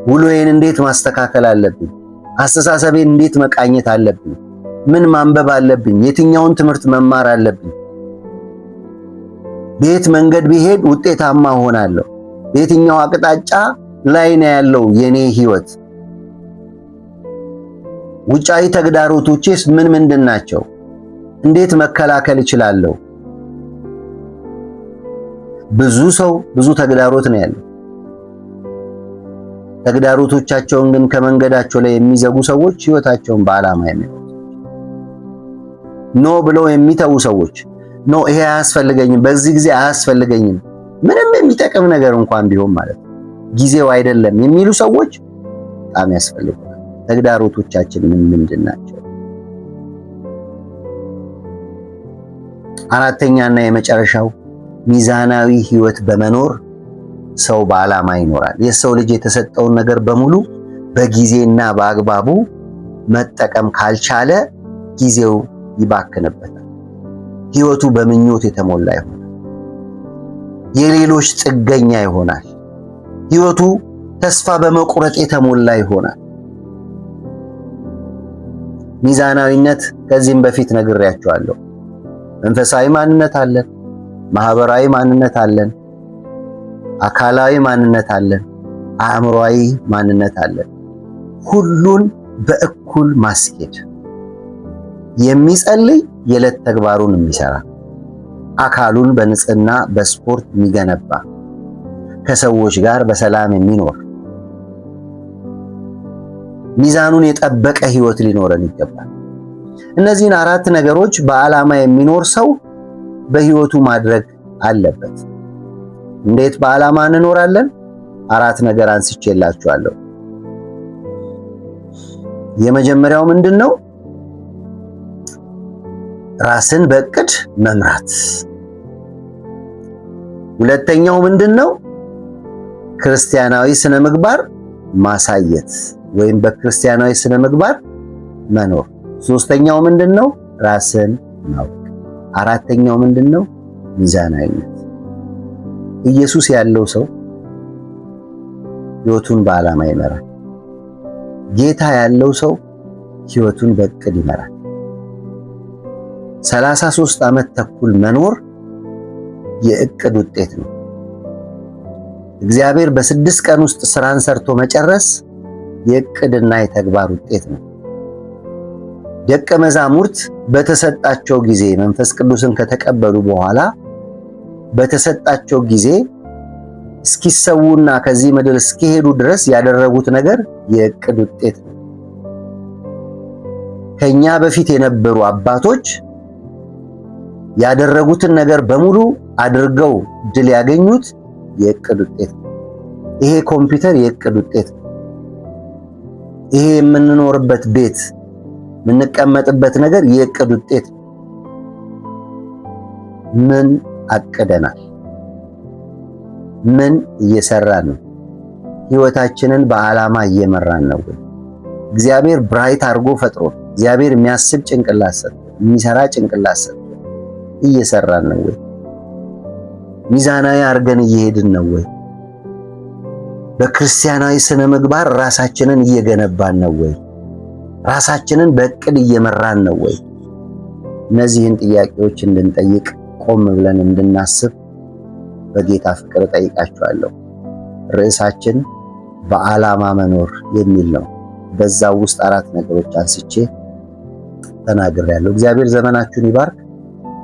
ውሎዬን እንዴት ማስተካከል አለብኝ? አስተሳሰቤን እንዴት መቃኘት አለብኝ? ምን ማንበብ አለብኝ? የትኛውን ትምህርት መማር አለብኝ? በየት መንገድ ቢሄድ ውጤታማ ሆናለሁ? በየትኛው አቅጣጫ ላይ ነው ያለው የኔ ህይወት? ውጫዊ ተግዳሮቶችስ ምን ምንድን ናቸው? እንዴት መከላከል እችላለሁ? ብዙ ሰው ብዙ ተግዳሮት ነው ያለው። ተግዳሮቶቻቸውን ግን ከመንገዳቸው ላይ የሚዘጉ ሰዎች ህይወታቸውን በዓላማ የሚኖሩ ኖ ብለው የሚተዉ ሰዎች፣ ኖ ይሄ አያስፈልገኝም፣ በዚህ ጊዜ አያስፈልገኝም፣ ምንም የሚጠቅም ነገር እንኳን ቢሆን ማለት ነው ጊዜው አይደለም የሚሉ ሰዎች በጣም ያስፈልጉናል። ተግዳሮቶቻችን ምንድን ናቸው? አራተኛና የመጨረሻው ሚዛናዊ ህይወት በመኖር ሰው በዓላማ ይኖራል። የሰው ልጅ የተሰጠውን ነገር በሙሉ በጊዜና በአግባቡ መጠቀም ካልቻለ ጊዜው ይባክንበታል። ህይወቱ በምኞት የተሞላ ይሆናል። የሌሎች ጥገኛ ይሆናል። ህይወቱ ተስፋ በመቁረጥ የተሞላ ይሆናል። ሚዛናዊነት ከዚህም በፊት ነግሬያቸዋለሁ። መንፈሳዊ ማንነት አለን፣ ማህበራዊ ማንነት አለን፣ አካላዊ ማንነት አለን፣ አእምሮአዊ ማንነት አለን። ሁሉን በእኩል ማስኬድ፣ የሚጸልይ የዕለት ተግባሩን የሚሰራ፣ አካሉን በንጽህና በስፖርት የሚገነባ፣ ከሰዎች ጋር በሰላም የሚኖር ሚዛኑን የጠበቀ ህይወት ሊኖረን ይገባል። እነዚህን አራት ነገሮች በዓላማ የሚኖር ሰው በህይወቱ ማድረግ አለበት። እንዴት በዓላማ እንኖራለን? አራት ነገር አንስቼላችኋለሁ። የመጀመሪያው ምንድነው? ራስን በእቅድ መምራት። ሁለተኛው ምንድነው? ክርስቲያናዊ ስነ ምግባር ማሳየት ወይም በክርስቲያናዊ ስነ ምግባር መኖር። ሶስተኛው ምንድነው? ራስን ማወቅ። አራተኛው ምንድነው? ሚዛናዊነት። ኢየሱስ ያለው ሰው ህይወቱን በዓላማ ይመራል። ጌታ ያለው ሰው ህይወቱን በእቅድ ይመራል። 33 ዓመት ተኩል መኖር የእቅድ ውጤት ነው። እግዚአብሔር በ6 ቀን ውስጥ ስራን ሰርቶ መጨረስ የእቅድና የተግባር ውጤት ነው። ደቀ መዛሙርት በተሰጣቸው ጊዜ መንፈስ ቅዱስን ከተቀበሉ በኋላ በተሰጣቸው ጊዜ እስኪሰውና ከዚህ ምድር እስኪሄዱ ድረስ ያደረጉት ነገር የእቅድ ውጤት ነው። ከኛ በፊት የነበሩ አባቶች ያደረጉትን ነገር በሙሉ አድርገው ድል ያገኙት የእቅድ ውጤት ነው። ይሄ ኮምፒውተር የእቅድ ውጤት ነው። ይሄ የምንኖርበት ቤት የምንቀመጥበት ነገር የእቅድ ውጤት ነው። ምን አቅደናል? ምን እየሰራን ነው? ህይወታችንን በዓላማ እየመራን ነው ወይ? እግዚአብሔር ብራይት አድርጎ ፈጥሮ እግዚአብሔር የሚያስብ ጭንቅላት ሰጥቶ የሚሰራ ጭንቅላት ሰጥቶ እየሰራን ነው ወይ? ሚዛናዊ አድርገን እየሄድን ነው ወይ? በክርስቲያናዊ ስነ ምግባር ራሳችንን እየገነባን ነው ወይ? ራሳችንን በእቅድ እየመራን ነው ወይ? እነዚህን ጥያቄዎች እንድንጠይቅ ቆም ብለን እንድናስብ በጌታ ፍቅር ጠይቃችኋለሁ። ርዕሳችን በዓላማ መኖር የሚል ነው። በዛው ውስጥ 4 ነገሮች አንስቼ ተናግሬያለሁ። እግዚአብሔር ዘመናችሁን ይባርክ።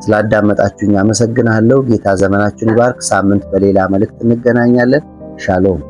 ስላዳመጣችሁኝ አመሰግናለሁ። ጌታ ዘመናችሁን ይባርክ። ሳምንት በሌላ መልእክት እንገናኛለን። ሻሎም